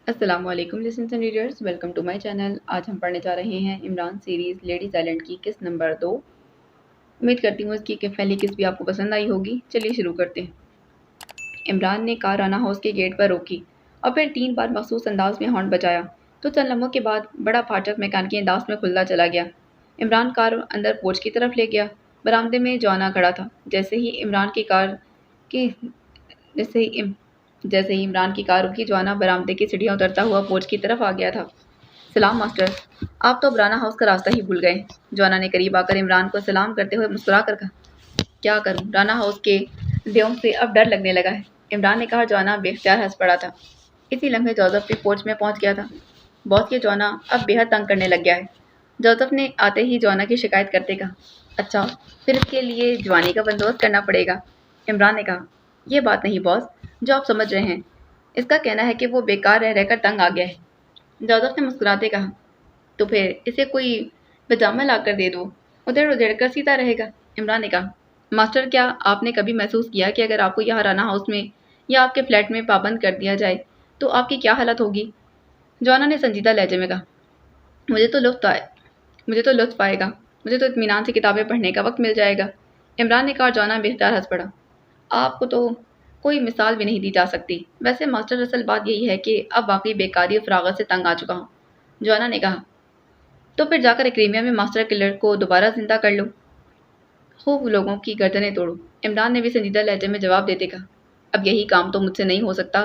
अस्सलाम वालेकुम listeners and readers, welcome to my channel. आज हम पढ़ने जा रहे हैं इमरान सीरीज़ लेडीज़ आइलैंड की किस्त नंबर 2। उम्मीद करती हूँ इसकी पहली किस्त भी आपको पसंद आई होगी। चलिए शुरू करते हैं। इमरान ने कार राना हाउस के गेट पर रोकी और फिर 3 बार मखसूस अंदाज में हॉर्न बजाया तो चंद लम्हों के बाद बड़ा फाटक मैकेनिकी अंदाज में खुलता चला गया। इमरान कार अंदर पोर्च की तरफ ले गया। बरामदे में जॉना खड़ा था। जैसे ही जैसे ही इमरान की कार रुकी, जॉना बरामदे की सीढ़ियाँ उतरता हुआ पोर्च की तरफ आ गया था। सलाम मास्टर, आप तो ब्राना हाउस का रास्ता ही भूल गए। जॉना ने करीब आकर इमरान को सलाम करते हुए मुस्कुरा कर कहा। क्या करूं, राना हाउस के देवों से अब डर लगने लगा है, इमरान ने कहा। जॉना बेख्तियार हंस पड़ा था। इसी लम्हे जोसेफ भी पोर्च में पहुंच गया था। बॉस, ये जॉना अब बेहद तंग करने लग गया है, जोसेफ ने आते ही जॉना की शिकायत करते कहा। अच्छा, फिर इसके लिए जवानी का बंदोबस्त करना पड़ेगा, इमरान ने कहा। यह बात नहीं बॉस, जो आप समझ रहे हैं। इसका कहना है कि वो बेकार रह रहकर तंग आ गया है, जोसेफ ने मुस्कुराते कहा। तो फिर इसे कोई पजामा लाकर दे दो, उधेड़ उधेड़ कर सीता रहेगा, इमरान ने कहा। मास्टर, क्या आपने कभी महसूस किया कि अगर आपको यहाँ राना हाउस में या आपके फ्लैट में पाबंद कर दिया जाए तो आपकी क्या हालत होगी? जॉना ने संजीदा लहजे में कहा। मुझे तो लुत्फ आए मुझे तो लुत्फ आएगा, मुझे तो इत्मीनान से किताबें पढ़ने का वक्त मिल जाएगा, इमरान ने कहा। जॉना बेख्तियार हंस पड़ा। आपको तो कोई मिसाल भी नहीं दी जा सकती। वैसे मास्टर, असल बात यही है कि अब वाकई बेकारी और फरागत से तंग आ चुका हूँ, जॉना ने कहा। तो फिर जाकर क्रीमिया में मास्टर किलर को दोबारा जिंदा कर लो, खूब लोगों की गर्दनें तोड़ो, इमरान ने भी संजीदा लहजे में जवाब देते कहा। अब यही काम तो मुझसे नहीं हो सकता,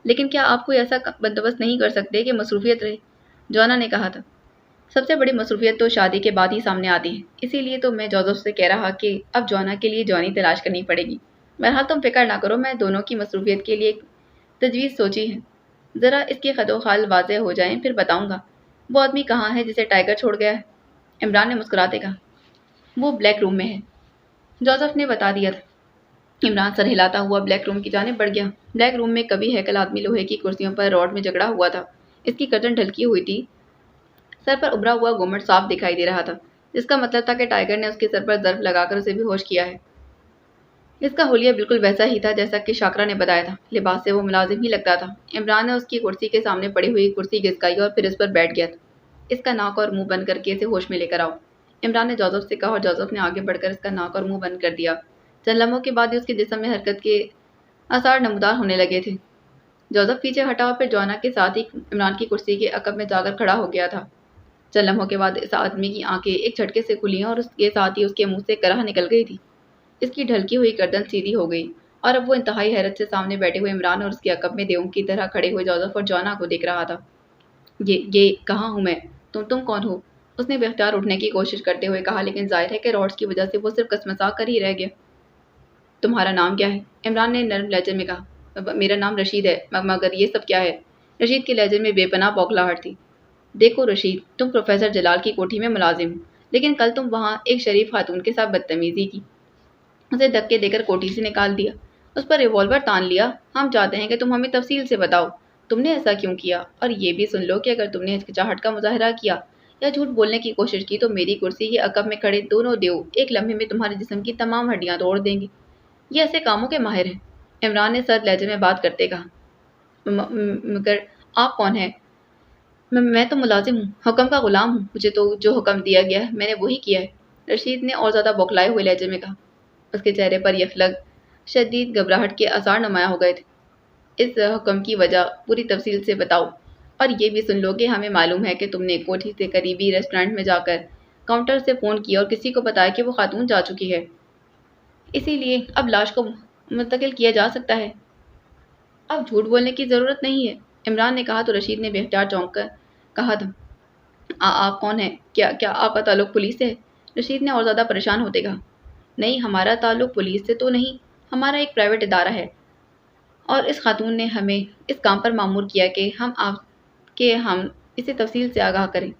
लेकिन क्या आप कोई ऐसा बंदोबस्त नहीं कर सकते कि मसरूफियत रहे, जॉना ने कहा था। सबसे बड़ी मसरूफियत तो शादी के बाद ही सामने आती है, इसीलिए तो मैं जोसेफ से कह रहा कि अब जॉना के लिए जॉनी तलाश करनी पड़ेगी। बहरहाल तुम फिक्र ना करो, मैं दोनों की मसरूफियत के लिए एक तजवीज़ सोची है। ज़रा इसके खदो खाल वाज़ेह हो जाएं, फिर बताऊंगा। वो आदमी कहाँ है जिसे टाइगर छोड़ गया है, इमरान ने मुस्कुराते कहा। वो ब्लैक रूम में है, जोसेफ ने बता दिया था। इमरान सर हिलाता हुआ ब्लैक रूम की जानिब बढ़ गया। ब्लैक रूम में कभी हैकल आदमी लोहे की कुर्सियों पर रॉड में जकड़ा हुआ था। इसकी गर्दन ढलकी हुई थी। सर पर उभरा हुआ घूंघट साफ दिखाई दे रहा था, जिसका मतलब था कि टाइगर ने उसके सर पर ज़र्फ लगाकर उसे बेहोश किया है। इसका हुलिया बिल्कुल वैसा ही था जैसा कि शाकरा ने बताया था। लिबास से वो मुलाजिम ही लगता था। इमरान ने उसकी कुर्सी के सामने पड़ी हुई कुर्सी घिसकाई और फिर इस पर बैठ गया था। इसका नाक और मुंह बंद करके इसे होश में लेकर आओ, इमरान ने जोसेफ से कहा, और जोसेफ ने आगे बढ़कर इसका नाक और मुंह बंद कर दिया। चंद लम्हों के बाद ही उसके जिस्म में हरकत के आसार नमूदार होने लगे थे। जोसेफ पीछे हटा और फिर जॉना के साथ ही इमरान की कुर्सी के अकब में जाकर खड़ा हो गया था। चंद लम्हों के बाद इस आदमी की आंखें एक झटके से खुली और उसके साथ ही उसके मुंह से कराह निकल गई थी। इसकी ढलकी हुई गर्दन सीधी हो गई और अब वो इंतहाई हैरत से सामने बैठे हुए इमरान और उसके अकब में देवों की तरह खड़े हुए जोसेफ और जॉना को देख रहा था। ये कहाँ हूँ मैं? तुम कौन हो? उसने बेख्तियार उठने की कोशिश करते हुए कहा, लेकिन जाहिर है कि रॉड्स की वजह से वो सिर्फ कसमसा कर ही रह गया। तुम्हारा नाम क्या है? इमरान ने नर्म लहजे में कहा। मेरा नाम रशीद है, मगर ये सब क्या है? रशीद के लहजे में बेपनाह बौखलाहट थी। देखो रशीद, तुम प्रोफेसर जलाल की कोठी में मुलाजिम हो, लेकिन कल तुम वहाँ एक शरीफ खातून के साथ बदतमीजी की, उसे धक्के देकर कोठी से निकाल दिया, उस पर रिवॉल्वर तान लिया। हम चाहते हैं कि तुम हमें तफसील से बताओ, तुमने ऐसा क्यों किया? और ये भी सुन लो कि अगर तुमने हिचकिचाहट का मुजाहरा किया या झूठ बोलने की कोशिश की तो मेरी कुर्सी के अकब में खड़े दोनों देव एक लम्हे में तुम्हारे जिस्म की तमाम हड्डियां तोड़ देंगे। ये ऐसे कामों के माहिर हैं, इमरान ने सर्द लहजे में बात करते कहा। मगर आप कौन हैं? मैं तो मुलाजिम हूँ, हुक्म का गुलाम हूँ। मुझे तो जो हुक्म दिया गया है मैंने वही किया है, रशीद ने और ज़्यादा बौखलाए हुए लहजे में कहा। उसके चेहरे पर यफलग शदीद घबराहट के आसार नुमाया हो गए थे। इस हुक्म की वजह पूरी तफसील से बताओ, और ये भी सुन लो कि हमें मालूम है कि तुमने कोठी से करीबी रेस्टोरेंट में जाकर काउंटर से फ़ोन किया और किसी को बताया कि वो खातून जा चुकी है, इसीलिए अब लाश को मुंतकिल किया जा सकता है। अब झूठ बोलने की ज़रूरत नहीं है, इमरान ने कहा तो रशीद ने बेख्तियार चौंक कर कहा था। आप कौन हैं? क्या क्या आपका ताल्लुक पुलिस से है? रशीद ने और ज़्यादा परेशान होते कहा। नहीं, हमारा ताल्लुक पुलिस से तो नहीं, हमारा एक प्राइवेट इदारा है और इस खातून ने हमें इस काम पर मामूर किया कि हम इसे तफसील से आगाह करें,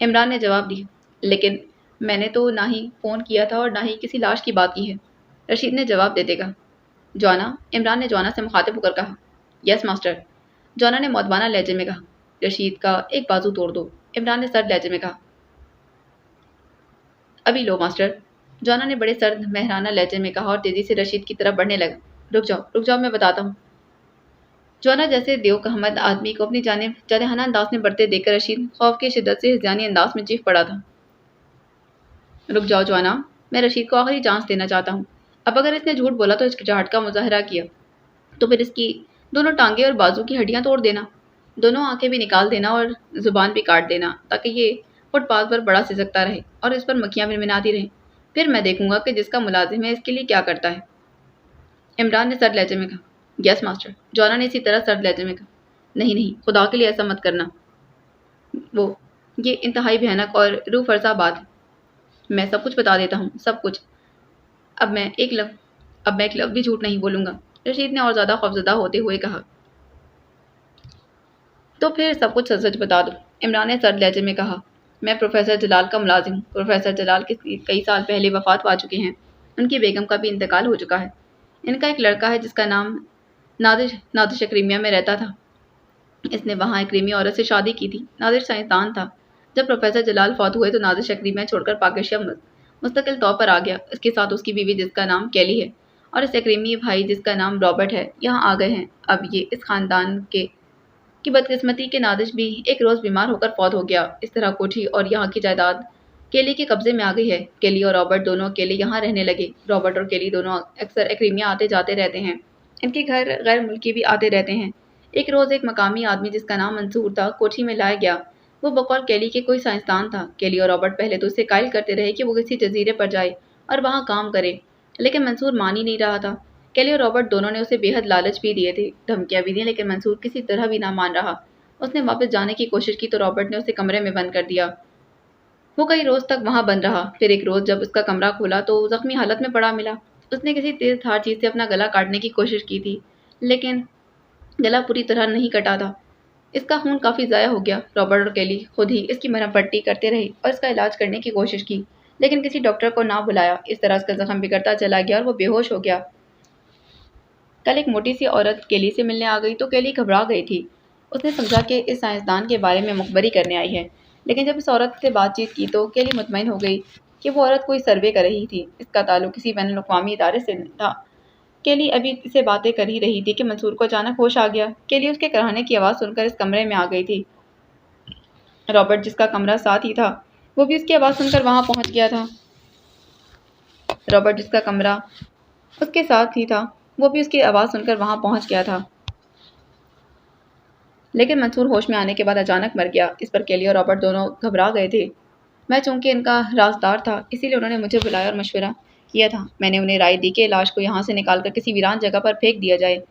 इमरान ने जवाब दिया। लेकिन मैंने तो ना ही फ़ोन किया था और ना ही किसी लाश की बात की है, रशीद ने जवाब देते कहा। जॉना, इमरान ने जॉना से मुखातिब होकर कहा। यस मास्टर, जॉना ने मौदबाना लहजे में कहा। रशीद का एक बाजू तोड़ दो, इमरान ने सर्द लहजे में कहा। अभी लो मास्टर, जॉना ने बड़े सर्द मेहराना लहजे में कहा और तेजी से रशीद की तरफ बढ़ने लगा। रुक जाओ, मैं बताता हूँ। जॉना जैसे देवकहमद आदमी को अपनी जानेहाना अंदाज में बढ़ते देखकर रशीद खौफ की शिद्दत से हिज़ानी अंदाज में चीख पड़ा था। रुक जाओ जॉना, मैं रशीद को आखिरी चांस देना चाहता हूँ। अब अगर इसने झूठ बोला तो हिचकिचाहट का मुजाहरा किया तो फिर इसकी दोनों टांगे और बाजू की हड्डियां तोड़ देना, दोनों आंखें भी निकाल देना और जुबान भी काट देना, ताकि ये फुटपाथ पर बड़ा सिसकता रहे और इस पर मक्खियां मिनमिनाती रहें। फिर मैं देखूंगा कि जिसका मुलाजिम है इसके लिए क्या करता है। इमरान ने सर्द लहजे में कहा। यस मास्टर, जॉना ने इसी तरह सर्द लहजे में कहा। नहीं नहीं, खुदा के लिए ऐसा मत करना, वो ये इंतहाई भयानक और रूह फरसा बात है। मैं सब कुछ बता देता हूँ, सब कुछ। अब मैं एक लफ्ज़ भी झूठ नहीं बोलूंगा, रशीद ने और ज़्यादा खौफजदा होते हुए कहा। तो फिर सब कुछ सच सच बता दो, इमरान ने सर्द लहजे में कहा। मैं प्रोफेसर जलाल का मुलाजिम हूँ। प्रोफेसर जलाल कई साल पहले वफात पा चुके हैं। उनकी बेगम का भी इंतकाल हो चुका है। इनका एक लड़का है जिसका नाम नादिश क्रीमिया में रहता था। इसने वहाँ एक क्रीमी औरत से शादी की थी। नादिर साइंसदान था। जब प्रोफेसर जलाल फौत हुए तो नादिर शक्रीमिया छोड़कर पाकिस्तान मुस्तकिल तौर पर आ गया। इसके साथ उसकी बीवी जिसका नाम कैली है और इस अक्रीमी भाई जिसका नाम रॉबर्ट है यहाँ आ गए हैं। अब ये इस खानदान की बदकिस्मती के नादिश भी एक रोज़ बीमार होकर फौत हो गया। इस तरह कोठी और यहाँ की जायदाद केली के कब्जे में आ गई है। केली और रॉबर्ट दोनों अकेले यहाँ रहने लगे। रॉबर्ट और केली दोनों अक्सर अक्रीमिया आते जाते रहते हैं। इनके घर गैर मुल्की भी आते रहते हैं। एक रोज़ एक मकामी आदमी जिसका नाम मंसूर था कोठी में लाया गया। वो बकौल केली के कोई साइंसदान था। केली और रॉबर्ट पहले तो उससे कायल करते रहे कि वो किसी जजीरे पर जाए और वहाँ काम करे, लेकिन मंसूर मान ही नहीं रहा था। केली और रॉबर्ट दोनों ने उसे बेहद लालच भी दिए थे, धमकियाँ भी दी, लेकिन मंसूर किसी तरह भी ना मान रहा। उसने वापस जाने की कोशिश की तो रॉबर्ट ने उसे कमरे में बंद कर दिया। वो कई रोज़ तक वहाँ बंद रहा। फिर एक रोज़ जब उसका कमरा खोला तो जख्मी हालत में पड़ा मिला। उसने किसी तेज धार चीज़ से अपना गला काटने की कोशिश की थी, लेकिन गला पूरी तरह नहीं कटा था। इसका खून काफ़ी ज़ाया हो गया। रॉबर्ट और केली खुद ही इसकी मरहम पट्टी करते रहे और इसका इलाज करने की कोशिश की, लेकिन किसी डॉक्टर को ना बुलाया। इस तरह उसका जख्म बिगड़ता चला गया और वो बेहोश हो गया। कल एक मोटी सी औरत केली से मिलने आ गई तो केली घबरा गई थी। उसने समझा कि इस साइंसदान के बारे में मुखबरी करने आई है, लेकिन जब इस औरत से बातचीत की तो केली मुतमईन हो गई कि वो औरत कोई सर्वे कर रही थी। इसका ताल्लुक किसी बैनुल अक़वामी इदारे से था। केली अभी इससे बातें कर ही रही थी कि मंसूर को अचानक होश आ गया। केली उसके कराहने की आवाज़ सुनकर इस कमरे में आ गई थी। रॉबर्ट जिसका कमरा साथ ही था वो भी उसकी आवाज़ सुनकर वहाँ पहुँच गया था। रॉबर्ट जिसका कमरा उसके साथ ही था वो भी उसकी आवाज़ सुनकर वहाँ पहुँच गया था, लेकिन मंसूर होश में आने के बाद अचानक मर गया। इस पर केली और रॉबर्ट दोनों घबरा गए थे। मैं चूंकि इनका राजदार था इसीलिए उन्होंने मुझे बुलाया और मशवरा किया था। मैंने उन्हें राय दी कि लाश को यहाँ से निकालकर किसी वीरान जगह पर फेंक दिया जाए।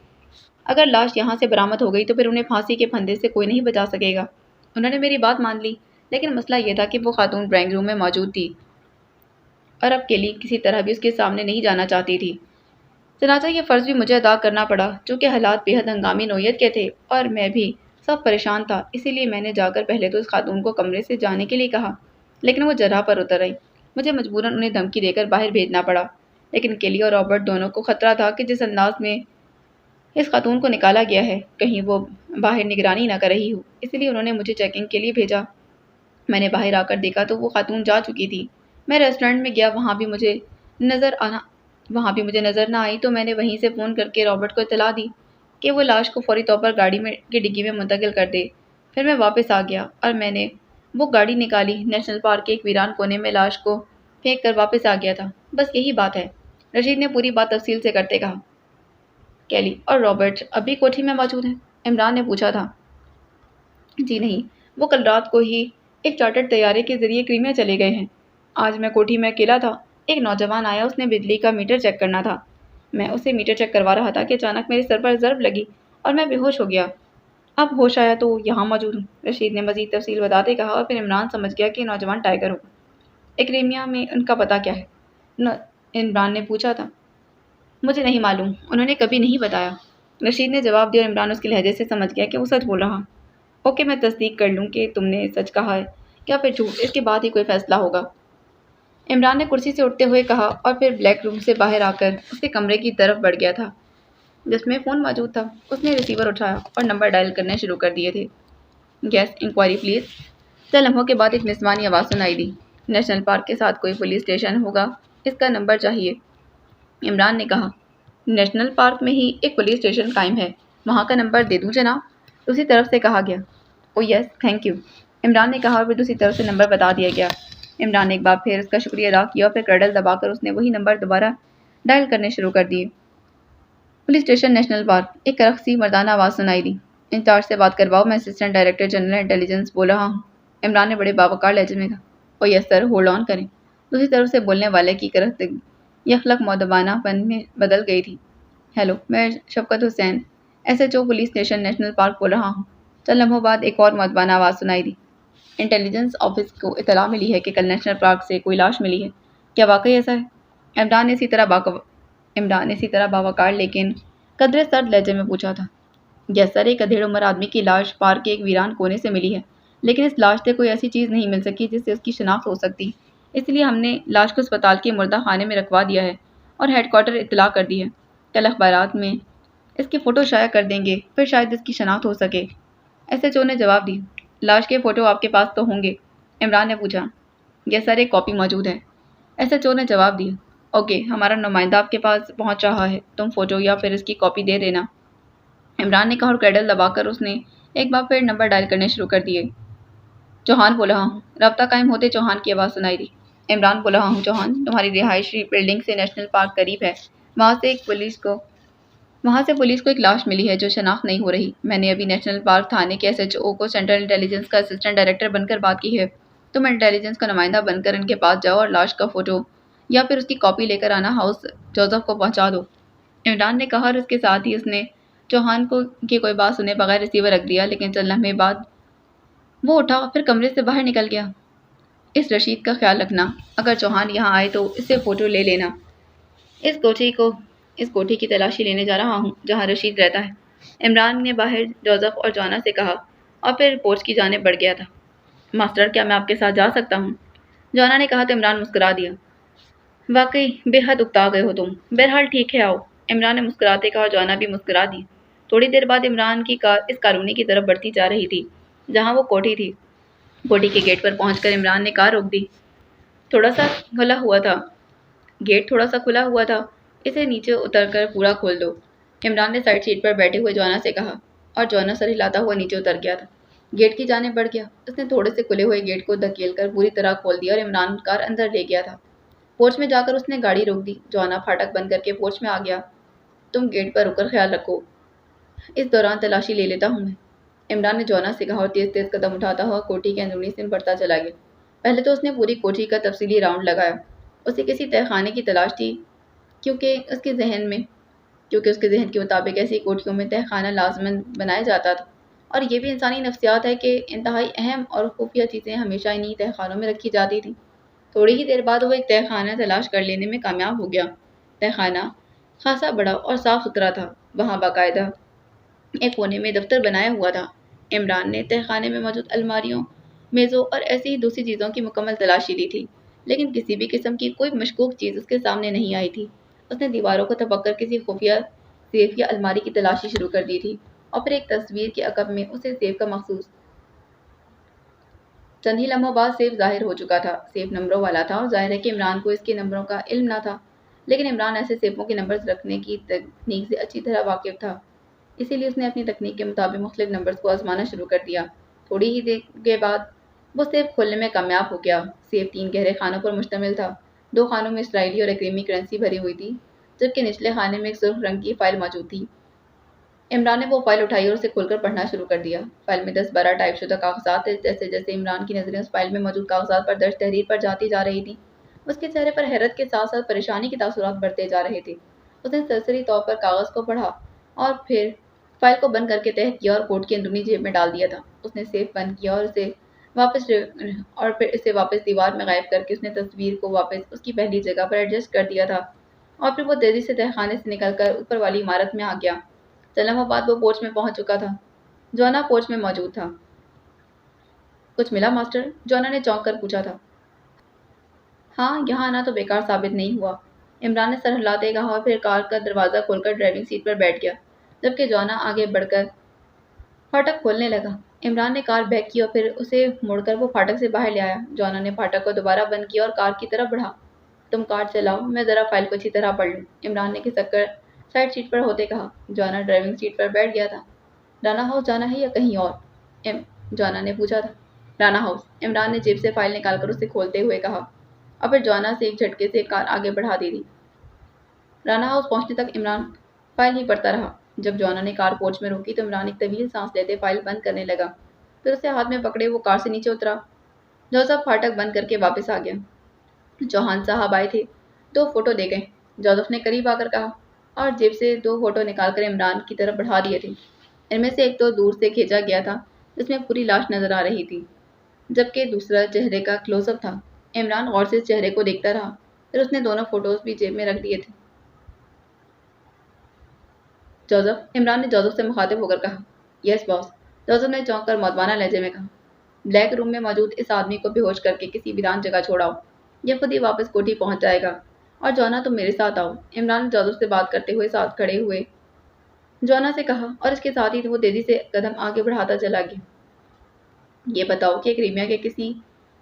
अगर लाश यहाँ से बरामद हो गई तो फिर उन्हें फांसी के फंदे से कोई नहीं बचा सकेगा। उन्होंने मेरी बात मान ली, लेकिन मसला यह था कि वो खातून ड्राइंग रूम में मौजूद थी और अब केली किसी तरह भी उसके सामने नहीं जाना चाहती थी। चनाचा ये फ़र्ज़ भी मुझे अदा करना पड़ा, चूँकि हालात बेहद हंगामी नौयत के थे और मैं भी सब परेशान था। इसीलिए मैंने जाकर पहले तो इस खातून को कमरे से जाने के लिए कहा, लेकिन वो जगह पर उतर आई। मुझे मजबूरन उन्हें धमकी देकर बाहर भेजना पड़ा, लेकिन केली और रॉबर्ट दोनों को खतरा था कि जिस अंदाज में इस खातून को निकाला गया है कहीं वो बाहर निगरानी ना कर रही हो, इसलिए उन्होंने मुझे चेकिंग के लिए भेजा। मैंने बाहर आकर देखा तो वो खातून जा चुकी थी। मैं रेस्टोरेंट में गया, वहाँ भी मुझे नज़र ना आई तो मैंने वहीं से फ़ोन करके रॉबर्ट को इत्तला दी कि वो लाश को फौरी तौर पर गाड़ी में की डिग्गी में मुंतकिल कर दे। फिर मैं वापस आ गया और मैंने वो गाड़ी निकाली। नेशनल पार्क के एक वीरान कोने में लाश को फेंक कर वापस आ गया था। बस यही बात है, रशीद ने पूरी बात तफसील से करते कहा। केली और रॉबर्ट अभी कोठी में मौजूद हैं? इमरान ने पूछा था। जी नहीं, वो कल रात को ही एक चार्टर्ड तैयारे के ज़रिए क्रीमिया चले गए हैं। आज मैं कोठी में अकेला था। एक नौजवान आया, उसने बिजली का मीटर चेक करना था। मैं उसे मीटर चेक करवा रहा था कि अचानक मेरे सर पर ज़रब लगी और मैं बेहोश हो गया। अब होश आया तो यहाँ मौजूद हूँ, रशीद ने मज़ीद तफसील बताते कहा और फिर इमरान समझ गया कि नौजवान टाइगर होगा। क्रीमिया में उनका पता क्या है? इमरान ने पूछा था। मुझे नहीं मालूम, उन्होंने कभी नहीं बताया, रशीद ने जवाब दिया। इमरान उसके लहजे से समझ गया कि वो सच बोल रहा। ओके, मैं तस्दीक कर लूँ कि तुमने सच कहा है क्या फिर झूठ, इसके बाद ही कोई फ़ैसला होगा, इमरान ने कुर्सी से उठते हुए कहा और फिर ब्लैक रूम से बाहर आकर उसके कमरे की तरफ बढ़ गया था जिसमें फ़ोन मौजूद था। उसने रिसीवर उठाया और नंबर डायल करने शुरू कर दिए थे। Gas inquiry please. चंद लम्हों के बाद एक निस्वानी आवाज़ सुनाई दी। नेशनल पार्क के साथ कोई पुलिस स्टेशन होगा, इसका नंबर चाहिए, इमरान ने कहा। नेशनल पार्क में ही एक पुलिस स्टेशन कायम है, وہاں کا نمبر دے دوں جناب؟ دوسری طرف سے کہا گیا۔ او یس تھینک یو، عمران نے کہا اور پھر دوسری طرف سے نمبر بتا دیا گیا۔ عمران نے ایک بار پھر اس کا شکریہ ادا کیا اور پھر کرڈل دبا کر اس نے وہی نمبر دوبارہ ڈائل کرنے شروع کر دیے۔ پولیس اسٹیشن نیشنل پارک، ایک رقصی مردانہ آواز سنائی دی۔ انچارج سے بات کرواؤ، میں اسسٹنٹ ڈائریکٹر جنرل انٹیلیجنس بول رہا ہوں۔ عمران نے بڑے باوقار لہجے میں کہا۔ او یس سر، ہولڈ آن کریں۔ دوسری طرف سے بولنے والے کی کرختگی یخلق مؤدبانہ پن میں بدل گئی تھی۔ ہیلو، میں Shafqat Hussain, S H O police station national park بول رہا ہوں۔ چند لمحوں بعد ایک اور مؤدبانہ آواز سنائی دی۔ انٹیلیجنس آفس کو اطلاع ملی ہے کہ کل نیشنل پارک سے کوئی لاش ملی ہے۔ کیا واقعی ایسا ہے؟ عمران نے اسی طرح باوقار لیکن قدرے سرد لہجے میں پوچھا تھا۔ یس سر، ایک ادھیڑ عمر آدمی کی لاش پارک کے ایک ویران کونے سے ملی ہے، لیکن اس لاش سے کوئی ایسی چیز نہیں مل سکی جس سے اس کی شناخت ہو سکتی، اس لیے ہم نے لاش کو اسپتال کے مردہ خانے میں رکھوا دیا ہے اور ہیڈ کوارٹر اطلاع کر دی ہے۔ کل اخبارات میں اس کی فوٹو شائع کر دیں گے، پھر شاید اس کی شناخت ہو سکے۔ ایس ایچ او نے جواب دی۔ لاش کے فوٹو آپ کے پاس تو ہوں گے؟ عمران نے پوچھا۔ یس سر، ایک کاپی موجود ہے، ایس ایچ او نے جواب دیا۔ اوکے، ہمارا نمائندہ آپ کے پاس پہنچ رہا ہے، تم فوٹو یا پھر اس کی کاپی دے دینا، عمران نے کہا اور کیڈل دبا کر اس نے ایک بار پھر نمبر ڈائل کرنے شروع کر دیے۔ چوہان بول رہا ہوں، رابطہ قائم ہوتے چوہان کی آواز سنائی دی۔ عمران بول رہا ہوں، چوہان، تمہاری رہائشی بلڈنگ سے نیشنل پارک قریب ہے، وہاں سے پولیس کو ایک لاش ملی ہے جو شناخت نہیں ہو رہی۔ میں نے ابھی نیشنل پارک تھانے کے ایس ایچ او کو سینٹرل انٹیلیجنس کا اسسٹنٹ ڈائریکٹر بن کر بات کی ہے۔ تم انٹیلیجنس کا نمائندہ بن کر ان کے پاس جاؤ اور لاش کا فوٹو یا پھر اس کی کاپی لے کر آنا ہاؤس جوزف کو پہنچا دو، عمران نے کہا اور اس کے ساتھ ہی اس نے چوہان کو کی کوئی بات سنے بغیر ریسیور رکھ دیا، لیکن چند لمحے بعد وہ اٹھا اور پھر کمرے سے باہر نکل گیا۔ اس رشید کا خیال رکھنا، اگر چوہان یہاں آئے تو اس سے فوٹو لے لینا۔ اس کوٹھی کی تلاشی لینے جا رہا ہوں جہاں رشید رہتا ہے، عمران نے باہر جوزف اور جوانا سے کہا اور پھر پورچ کی جانب بڑھ گیا تھا۔ ماسٹر، کیا میں آپ کے ساتھ جا سکتا ہوں؟ جوانا نے کہا تو عمران مسکرا دیا۔ واقعی بے حد اکتا گئے ہو تم، بہرحال ٹھیک ہے آؤ، عمران نے مسکراتے کہا اور جوانا بھی مسکرا دی۔ تھوڑی دیر بعد عمران کی کار اس کالونی کی طرف بڑھتی جا رہی تھی جہاں وہ کوٹھی تھی۔ کوٹھی کے گیٹ پر پہنچ کر عمران نے کار روک دی۔ گیٹ تھوڑا سا کھلا ہوا تھا، اسے نیچے اتر کر پورا کھول دو، عمران نے سائڈ سیٹ پر بیٹھے ہوئے جوانا سے کہا اور جوانا سر ہلاتا ہوا نیچے اتر گیا تھا۔ گیٹ کی جانب بڑھ گیا، اس نے تھوڑے سے کھلے ہوئے گیٹ کو دھکیل کر پوری طرح کھول دیا اور عمران کار اندر لے گیا تھا۔ پورچ میں جا کر اس نے گاڑی روک دی۔ جوانا پھاٹک بند کر کے پورچ میں آ گیا۔ تم گیٹ پر رک کر خیال رکھو، اس دوران تلاشی لے لیتا ہوں میں، عمران نے جوانا سے کہا اور تیز تیز قدم اٹھاتا ہوا کوٹھی کے اندرونی سمت بڑھتا چلا گیا۔ پہلے تو اس نے پوری کوٹھی کا تفصیلی راؤنڈ لگایا۔ اسے کسی تہہ خانے کی تلاش تھی کیونکہ اس کے ذہن کے مطابق ایسی کوٹھیوں میں تہہ خانہ لازماً بنایا جاتا تھا، اور یہ بھی انسانی نفسیات ہے کہ انتہائی اہم اور خفیہ چیزیں ہمیشہ انہی تہہ خانوں میں رکھی جاتی تھیں۔ تھوڑی ہی دیر بعد وہ ایک تہہ خانہ تلاش کر لینے میں کامیاب ہو گیا۔ تہہ خانہ خاصا بڑا اور صاف ستھرا تھا، وہاں باقاعدہ ایک کونے میں دفتر بنایا ہوا تھا۔ عمران نے تہہ خانے میں موجود الماریوں، میزوں اور ایسی ہی دوسری چیزوں کی مکمل تلاشی لی تھی، لیکن کسی بھی قسم کی کوئی مشکوک چیز اس کے سامنے نہیں آئی تھی۔ اس نے دیواروں کو تھپک کر کسی خفیہ سیف یا الماری کی تلاشی شروع کر دی تھی اور پھر ایک تصویر کے عقب میں اسے سیف کا مخصوص چند ہی لمحوں بعد سیف ظاہر ہو چکا تھا۔ سیف نمبروں والا تھا اور ظاہر ہے کہ عمران کو اس کے نمبروں کا علم نہ تھا، لیکن عمران ایسے سیفوں کے نمبرز رکھنے کی تکنیک سے اچھی طرح واقف تھا، اسی لیے اس نے اپنی تکنیک کے مطابق مختلف نمبرز کو آزمانا شروع کر دیا۔ تھوڑی ہی دیر کے بعد وہ سیف کھولنے میں کامیاب ہو گیا۔ سیف 3 گہرے خانوں پر مشتمل تھا۔ 2 خانوں میں اسرائیلی اور اکریمی کرنسی بھری ہوئی تھی، جبکہ نچلے خانے میں ایک سرخ رنگ کی فائل موجود تھی۔ عمران نے وہ فائل اٹھائی اور اسے کھول کر پڑھنا شروع کر دیا۔ فائل میں 10-12 ٹائپ شدہ کاغذات تھے۔ جیسے جیسے عمران کی نظریں اس فائل میں موجود کاغذات پر درج تحریر پر جاتی جا رہی تھیں، اس کے چہرے پر حیرت کے ساتھ ساتھ پریشانی کے تاثرات بڑھتے جا رہے تھے۔ اس نے سرسری طور پر کاغذ کو پڑھا اور پھر فائل کو بند کر کے تہہ کیا اور کوٹ کی اندرونی جیب میں ڈال دیا تھا۔ اس نے سیف بند کیا اور پھر اسے واپس دیوار میں غائب کر کے اس نے تصویر کو واپس اس کی پہلی جگہ پر ایڈجسٹ کر دیا تھا، اور پھر وہ تیزی سے تہہ خانے سے نکل کر اوپر والی عمارت میں آ گیا۔ چند لمحوں بعد وہ پورچ میں پہنچ چکا تھا۔ جوانا پورچ میں موجود تھا۔ کچھ ملا ماسٹر؟ جوانا نے چونک کر پوچھا تھا۔ ہاں، یہاں آنا تو بیکار ثابت نہیں ہوا، عمران نے سر ہلاتے کہا اور پھر کار کا دروازہ کھول کر ڈرائیونگ سیٹ پر بیٹھ گیا، جبکہ جوانا آگے بڑھ کر پھاٹک کھولنے لگا۔ عمران نے کار بیک کی اور پھر اسے موڑ کر وہ پھاٹک سے باہر لے آیا۔ جوانا نے پھاٹک کو دوبارہ بند کیا اور کار کی طرف بڑھا۔ تم کار چلاؤ، میں ذرا فائل کو اچھی طرح پڑھ لوں، عمران نے کھسک کر साइड सीट पर होते कहा। जॉना ड्राइविंग सीट पर बैठ गया था। राना हाउस जाना है या कहीं और? जॉना ने पूछा था। राना हाउस, इमरान ने जेब से फाइल निकालकर उसे खोलते हुए कहा और फिर जॉना से एक झटके से कार आगे बढ़ा दी थी। राना हाउस पहुंचने तक इमरान फाइल ही पढ़ता रहा। जब जॉना ने कार पोर्च में रोकी तो इमरान एक तवील सांस लेते फाइल बंद करने लगा। फिर उसे हाथ में पकड़े वो कार से नीचे उतरा। जोसेफ फाटक बंद करके वापस आ गया। चौहान साहब आए थे, 2 फोटो दे गए, जोसेफ ने करीब आकर कहा और जेब से 2 फोटो निकालकर इमरान की तरफ बढ़ा दिए थे। इनमें से एक तो दूर से खींचा गया था, जिसमें पूरी लाश नजर आ रही थी, जबकि दूसरा चेहरे का क्लोजअप था। इमरान गौर से चेहरे को देखता रहा, फिर उसने दोनों फोटोज भी जेब में रख दिए थे। जोसेफ, इमरान ने जोसेफ से मुखातिब होकर कहा। यस बॉस, जोसेफ ने चौंक कर मौतवाना लहजे में कहा। ब्लैक रूम में मौजूद इस आदमी को बेहोश करके किसी वीरान जगह छोड़ाओ, यह खुद ही वापस कोठी पहुंच जाएगा। और जॉना तुम मेरे साथ आओ। इमरान ने जोसेफ से बात करते हुए साथ खड़े हुए जॉना से कहा और इसके साथ ही वो तेजी से कदम आगे बढ़ाता चला गया। ये बताओ कि क्रीमिया के किसी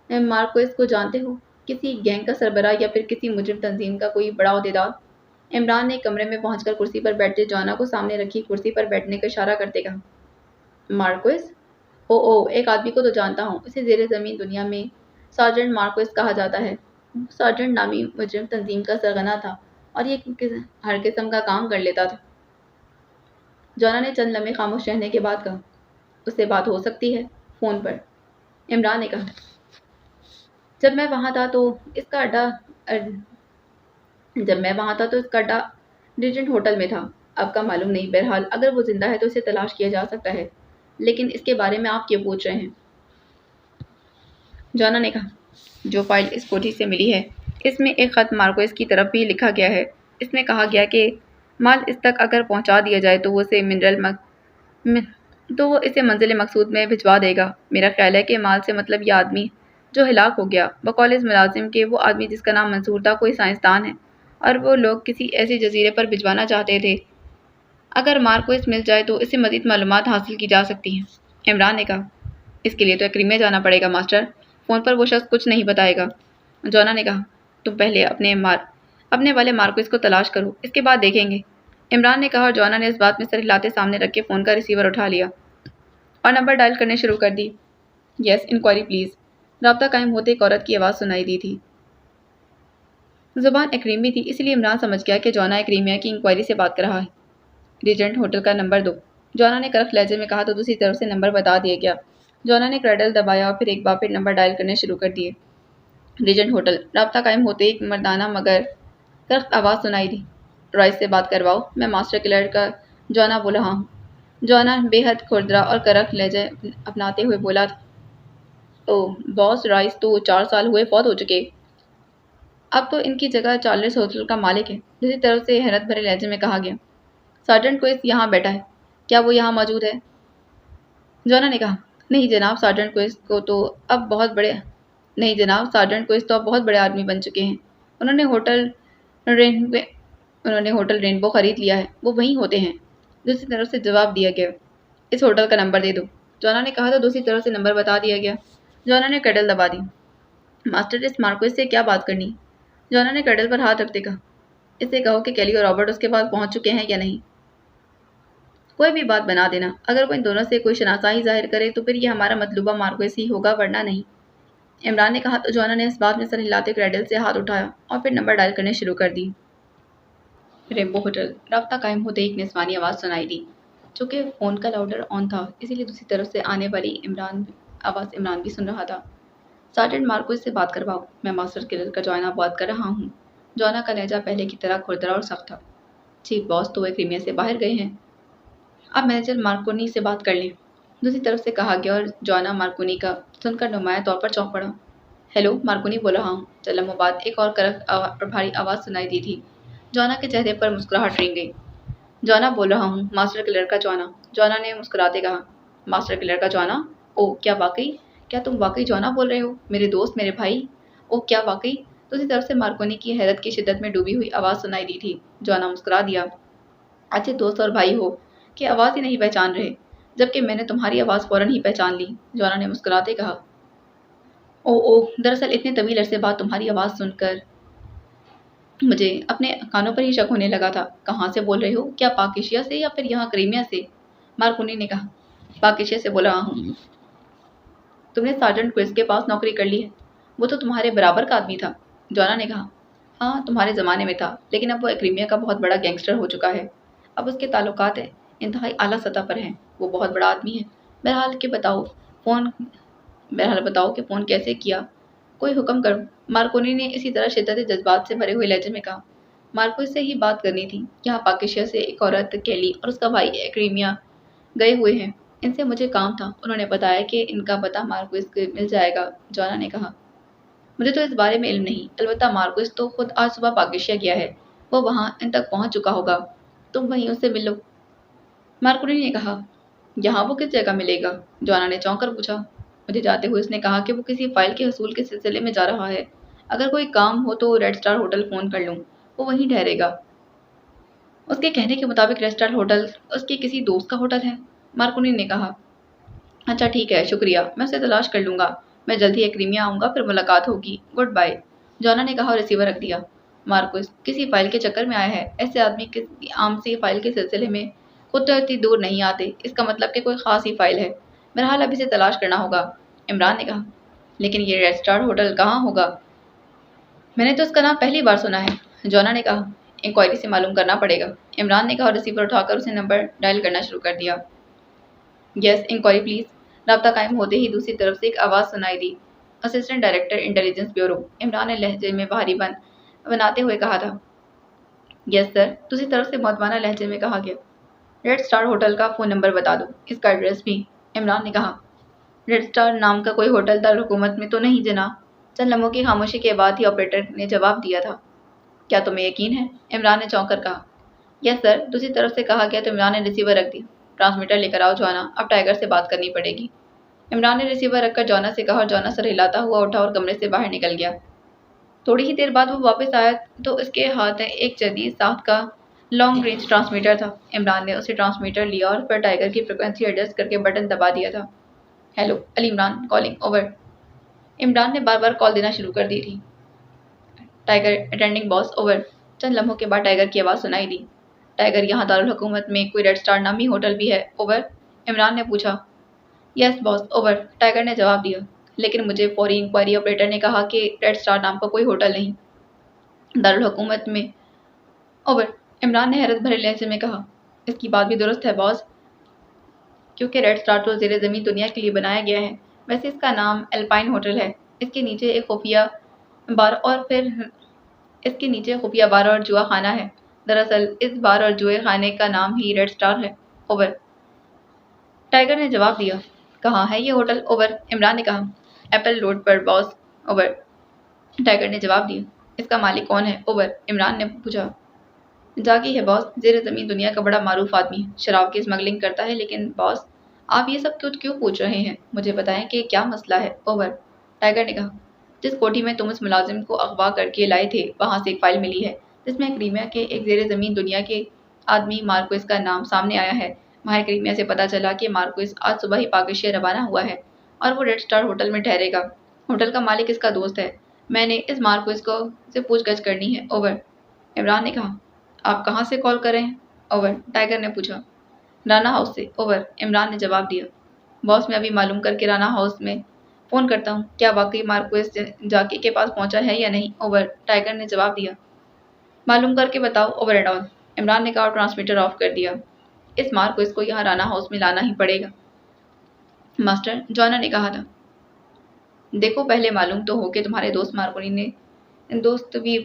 मार्कोस को जानते हो? किसी गैंग का सरबराह या फिर किसी मुजरिम तंजीम का कोई बड़ा ओहदेदार? इमरान ने कमरे में पहुंचकर कुर्सी पर बैठे जॉना को सामने रखी कुर्सी पर बैठने का इशारा करते कहा। मार्कोस? ओ, एक आदमी को तो जानता हूँ। इसे ज़ेरे ज़मीन दुनिया में सार्जेंट मार्कोस कहा जाता है। सार्जेंट नामी मुजरिम तंजीम का सरगना था और ये हर किस्म का काम कर लेता था। जॉना ने चंद लम्हे खामोश रहने के बाद कहा। उससे बात हो सकती है फ़ोन पर? इमरान ने कहा। जब मैं वहाँ था तो इसका अड्डा रिजेंट होटल में था। अब का मालूम नहीं। बहरहाल अगर वो जिंदा है तो उसे तलाश किया जा सकता है, लेकिन इसके बारे में आप क्यों पूछ रहे हैं? जॉना ने कहा। जो फाइल इस कोठी से मिली है, इसमें एक खत मार्कोस की तरफ भी लिखा गया है। इसमें कहा गया कि माल इस तक अगर पहुंचा दिया जाए तो वो इसे मंजिल मकसूद में भिजवा देगा। मेरा ख्याल है कि माल से मतलब ये आदमी जो हिलाक हो गया, बकौल मुलाजिम के वो आदमी जिसका नाम मंसूर था, कोई साइंसदान है और वो लोग किसी ऐसे जजीरे पर भिजवाना चाहते थे। अगर मार्कोस मिल जाए तो इससे मज़ीद मालूमात हासिल की जा सकती हैं। इमरान ने कहा। इसके लिए तो क्रीमे जाना पड़ेगा मास्टर, फ़ोन पर वो शख्स कुछ नहीं बताएगा। जॉना ने कहा। तुम पहले अपने वाले मार्कोस को तलाश करो, इसके बाद देखेंगे। इमरान ने कहा और जॉना ने इस बात में सर हिलाते सामने रख के फ़ोन का रिसीवर उठा लिया और नंबर डायल करने शुरू कर दी। Yes, inquiry please. राब्ता कायम होते एक औरत की आवाज़ सुनाई दी थी। ज़ुबान एक्रीमी थी, इसलिए इमरान समझ गया कि जॉना एक्रीमिया की इंक्वायरी से बात कर रहा है। रिजेंट होटल का नंबर दो, जॉना ने करख लहजे में कहा तो दूसरी तरफ से नंबर बता दिया गया। जॉना ने क्रैडल दबाया और फिर एक बार फिर नंबर डायल करने शुरू कर दिए। Regent Hotel. राब्ता कायम होते एक मर्दाना मगर करख आवाज़ सुनाई दी। रॉयस से बात करवाओ, मैं मास्टर किलर का जॉना बोल रहा हूँ। जॉना बेहद खुरदरा और करख लहजे अपनाते हुए बोला था। ओह बॉस, रॉयस तो 4 साल हुए फौत हो चुके। अब तो इनकी जगह चार्ल्स होटल का मालिक है। दूसरी तरफ से हैरत भरे लहजे में कहा गया। सार्जेंट कोइस यहाँ बैठा है, क्या वो यहाँ मौजूद है? जॉना ने कहा। नहीं जनाब, सार्जेंट कोइस तो अब बहुत बड़े आदमी बन चुके हैं। उन्होंने होटल रेनबो खरीद लिया है, वो वहीं होते हैं। दूसरी तरफ से जवाब दिया गया। इस होटल का नंबर दे दो, जॉना ने कहा तो दूसरी तरफ से नंबर बता दिया गया। जॉना ने क्रैडल दबा दी। मास्टर, इस मार्कोस से क्या बात करनी? जॉना ने क्रैडल पर हाथ रखते कहा। इससे कहो कि कैली और रॉबर्ट उसके पास पहुंच चुके हैं या नहीं। कोई भी बात बना देना। अगर वो इन दोनों से कोई शनासाई जाहिर करे तो फिर ये हमारा मतलूबा मार्कोस ही होगा, वरना नहीं। इमरान ने कहा तो जॉना ने इस बात में सर हिलाते क्रैडल से हाथ उठाया और फिर नंबर डायल करने शुरू कर दी। Rainbow hotel. राब्ता कायम होते एक निस्वानी आवाज़ सुनाई दी। चूँकि फ़ोन का लाउडर ऑन था, इसीलिए दूसरी तरफ से आने वाली आवाज़ इमरान भी सुन रहा था। सार्जेंट मार्कोस से बात करवाओ, मैं मास्टर किलर का जॉना बात कर रहा हूँ। जॉना का लहजा पहले की तरह खुरदरा और सख्त था। चीफ बॉस तो वे क्रीमिया से बाहर गए हैं, आप मैनेजर मार्कोनी से बात कर लें, दूसरी तरफ से कहा गया और जॉना मार्कोनी का सुनकर नुमाया तौर पर चौंक पड़ा। हेलो, मार्कोनी बोल रहा हूँ। चंद लम्हों बाद एक और करक और भारी आवाज़ सुनाई दी थी। जॉना के चेहरे पर मुस्कुराहट रेंग गई। जॉना बोल रहा हूँ, मास्टर किलर का जॉना। जॉना ने मुस्कुराते कहा। मास्टर किलर का जॉना? ओह क्या तुम वाकई जॉना बोल रहे हो? मेरे दोस्त, मेरे भाई। ओह क्या वाकई? दूसरी तरफ से मार्कोनी की हैरत की शिद्दत में डूबी हुई आवाज़ सुनाई दी थी। जॉना मुस्कुरा दिया। अच्छे दोस्त और भाई हो कि आवाज़ ही नहीं पहचान रहे, जबकि मैंने तुम्हारी आवाज़ फ़ौरन ही पहचान ली। जॉना ने मुस्कुराते कहा। ओह दरअसल इतने तवील अरसे बाद तुम्हारी आवाज़ सुनकर मुझे अपने कानों पर ही शक होने लगा था। कहाँ से बोल रहे हो? क्या पाक एशिया से या फिर यहाँ क्रीमिया से? मार्कोनी ने कहा। पाक एशिया से बोला हूँ। तुमने सार्जेंट क्रिस के पास नौकरी कर ली है? वो तो तुम्हारे बराबर का आदमी था। जॉना ने कहा। हाँ, तुम्हारे ज़माने में था, लेकिन अब वो क्रीमिया का बहुत बड़ा गैंगस्टर हो चुका है। अब उसके ताल्लुकात है इंतहाई आला सतह पर हैं। वो बहुत बड़ा आदमी है। बहरहाल के बताओ फ़ोन बहरहाल बताओ कि फ़ोन कैसे किया? कोई हुक्म करो। मार्कोनी ने इसी तरह शिद्दत जज्बात से भरे हुए लहजे में कहा। मार्को से ही बात करनी थी। यहाँ पाकिस्तान से एक औरत केली और उसका भाई क्रीमिया गए हुए हैं। इनसे मुझे काम था। उन्होंने बताया कि इनका पता मार्कोस को मिल जाएगा। जॉना ने कहा। मुझे तो इस बारे में इल्म नहीं। अलबत्ता मार्कोस तो खुद आज सुबह पाकिस्तान गया है। वो वहाँ इन तक पहुँच चुका होगा। तुम वहीं उससे मिलो। मार्कोनी ने कहा। यहाँ वो किस जगह मिलेगा? जॉना ने चौंक कर पूछा। मुझे जाते हुए उसने कहा कि वो किसी फाइल के हसूल के सिलसिले में जा रहा है। अगर कोई काम हो तो रेड स्टार होटल फ़ोन कर लूँ। वो वहीं ठहरेगा। उसके कहने के मुताबिक रेड स्टार होटल उसके किसी दोस्त का होटल है। मार्कोनी ने कहा। अच्छा ठीक है, शुक्रिया। मैं उसे तलाश कर लूँगा। मैं जल्द ही क्रीमिया आऊँगा, फिर मुलाकात होगी। Good bye. जॉना ने कहा और रिसीवर रख दिया। मार्कोस किसी फाइल के चक्कर में आया है। ऐसे आदमी किसी आम सी फाइल के सिलसिले में खुद तो इतनी दूर नहीं आते। इसका मतलब कि कोई ख़ास ही फाइल है। बहरहाल अब इसे तलाश करना होगा। इमरान ने कहा। लेकिन ये रेड स्टार होटल कहाँ होगा? मैंने तो उसका नाम पहली बार सुना है। जॉना ने कहा। इंक्वायरी से मालूम करना पड़ेगा। इमरान ने कहा और रिसीवर उठाकर उसे नंबर डायल करना शुरू कर दिया। Yes, enquiry please. राब्ता कायम होते ही दूसरी तरफ से एक आवाज़ सुनाई दी। Assistant director intelligence bureau. Imran ने लहजे में भारी बनाते हुए कहा था। यस सर, दूसरी तरफ से मौजवाना लहजे में कहा गया। रेड स्टार होटल का फ़ोन नंबर बता दो, इसका एड्रेस भी। इमरान ने कहा। रेड स्टार नाम का कोई होटल दारुल-हुकूमत में तो नहीं जनाब? चंद लम्हों की खामोशी के बाद ही ऑपरेटर ने जवाब दिया था। क्या तुम्हें यकीन है? इमरान ने चौंक कर कहा। यस सर, दूसरी तरफ से कहा गया तो इमरान ने रिसीवर रख दिया। ट्रांसमीटर लेकर आओ जॉना, अब टाइगर से बात करनी पड़ेगी। इमरान ने रिसीवर रखकर जॉना से कहा और जॉना सर हिलाता हुआ उठा और कमरे से बाहर निकल गया। थोड़ी ही देर बाद वो वापस आया तो उसके हाथ में एक जदीद साख्त का लॉन्ग रेंज ट्रांसमीटर था। इमरान ने उसे ट्रांसमीटर लिया और फिर टाइगर की फ्रिक्वेंसी एडजस्ट करके बटन दबा दिया था। Hello Ali Imran calling over. Imran ने बार बार कॉल देना शुरू कर दी थी। Tiger attending boss over. चंद लम्हों के बाद टाइगर की आवाज़ सुनाई दी। टाइगर, यहाँ दारुल हुकूमत में कोई रेड स्टार नामी होटल भी है? ओवर। इमरान ने पूछा। यस बॉस ओवर, टाइगर ने जवाब दिया। लेकिन मुझे फौरी इंक्वायरी ऑपरेटर ने कहा कि रेड स्टार नाम का कोई होटल नहीं दारुल हुकूमत में। ओवर। इमरान ने हैरत भरे लहजे में कहा। इसकी बात भी दुरुस्त है बॉस, क्योंकि रेड स्टार तो ज़ेरे ज़मीन दुनिया के लिए बनाया गया है। वैसे इसका नाम एल्पाइन होटल है। इसके नीचे एक खुफिया बार और फिर इसके नीचे खुफिया बार और जुआ खाना है। दरअसल इस बार और जुए खाने का नाम ही रेड स्टार है। ओवर। टाइगर ने जवाब दिया। कहाँ है ये होटल? ओवर। इमरान ने कहा। एप्पल रोड पर बॉस। ओवर। टाइगर ने जवाब दिया। इसका मालिक कौन है? ओवर। इमरान ने पूछा। जागी है बॉस, ज़ेरे ज़मीन दुनिया का बड़ा मारूफ आदमी है। शराब की स्मगलिंग करता है। लेकिन बॉस, आप ये सब क्यों पूछ रहे हैं? मुझे बताएं कि क्या मसला है। ओवर। टाइगर ने कहा। जिस कोठी में तुम उस मुलाजिम को अगवा करके लाए थे, वहाँ से एक फाइल मिली है जिसमें क्रीमिया के एक ज़ेरे ज़मीन दुनिया के आदमी मार्कोस का नाम सामने आया है। वहाँ क्रीमिया से पता चला कि मार्कोस आज सुबह ही पाकिस्तान रवाना हुआ है और वो रेड स्टार होटल में ठहरेगा। होटल का मालिक इसका दोस्त है। मैंने इस मार्कोस को से पूछगछ करनी है। ओवर। इमरान ने कहा। आप कहाँ से कॉल कर रहे हैं? ओवर। टाइगर ने पूछा। राना हाउस से। ओवर। इमरान ने जवाब दिया। बॉस, मैं अभी मालूम करके राना हाउस में फ़ोन करता हूँ। क्या वाकई मार्कोस जाकी के पास पहुँचा है या नहीं? ओवर। टाइगर ने जवाब दिया। मालूम करके बताओ। Over and all. इमरान ने कहा और ट्रांसमीटर ऑफ कर दिया। इस मार्कोस को यहाँ राना हाउस में लाना ही पड़ेगा। मास्टर, जॉना ने कहा था। देखो, पहले मालूम तो हो कि तुम्हारे दोस्त मार्कोनी ने दोस्त भी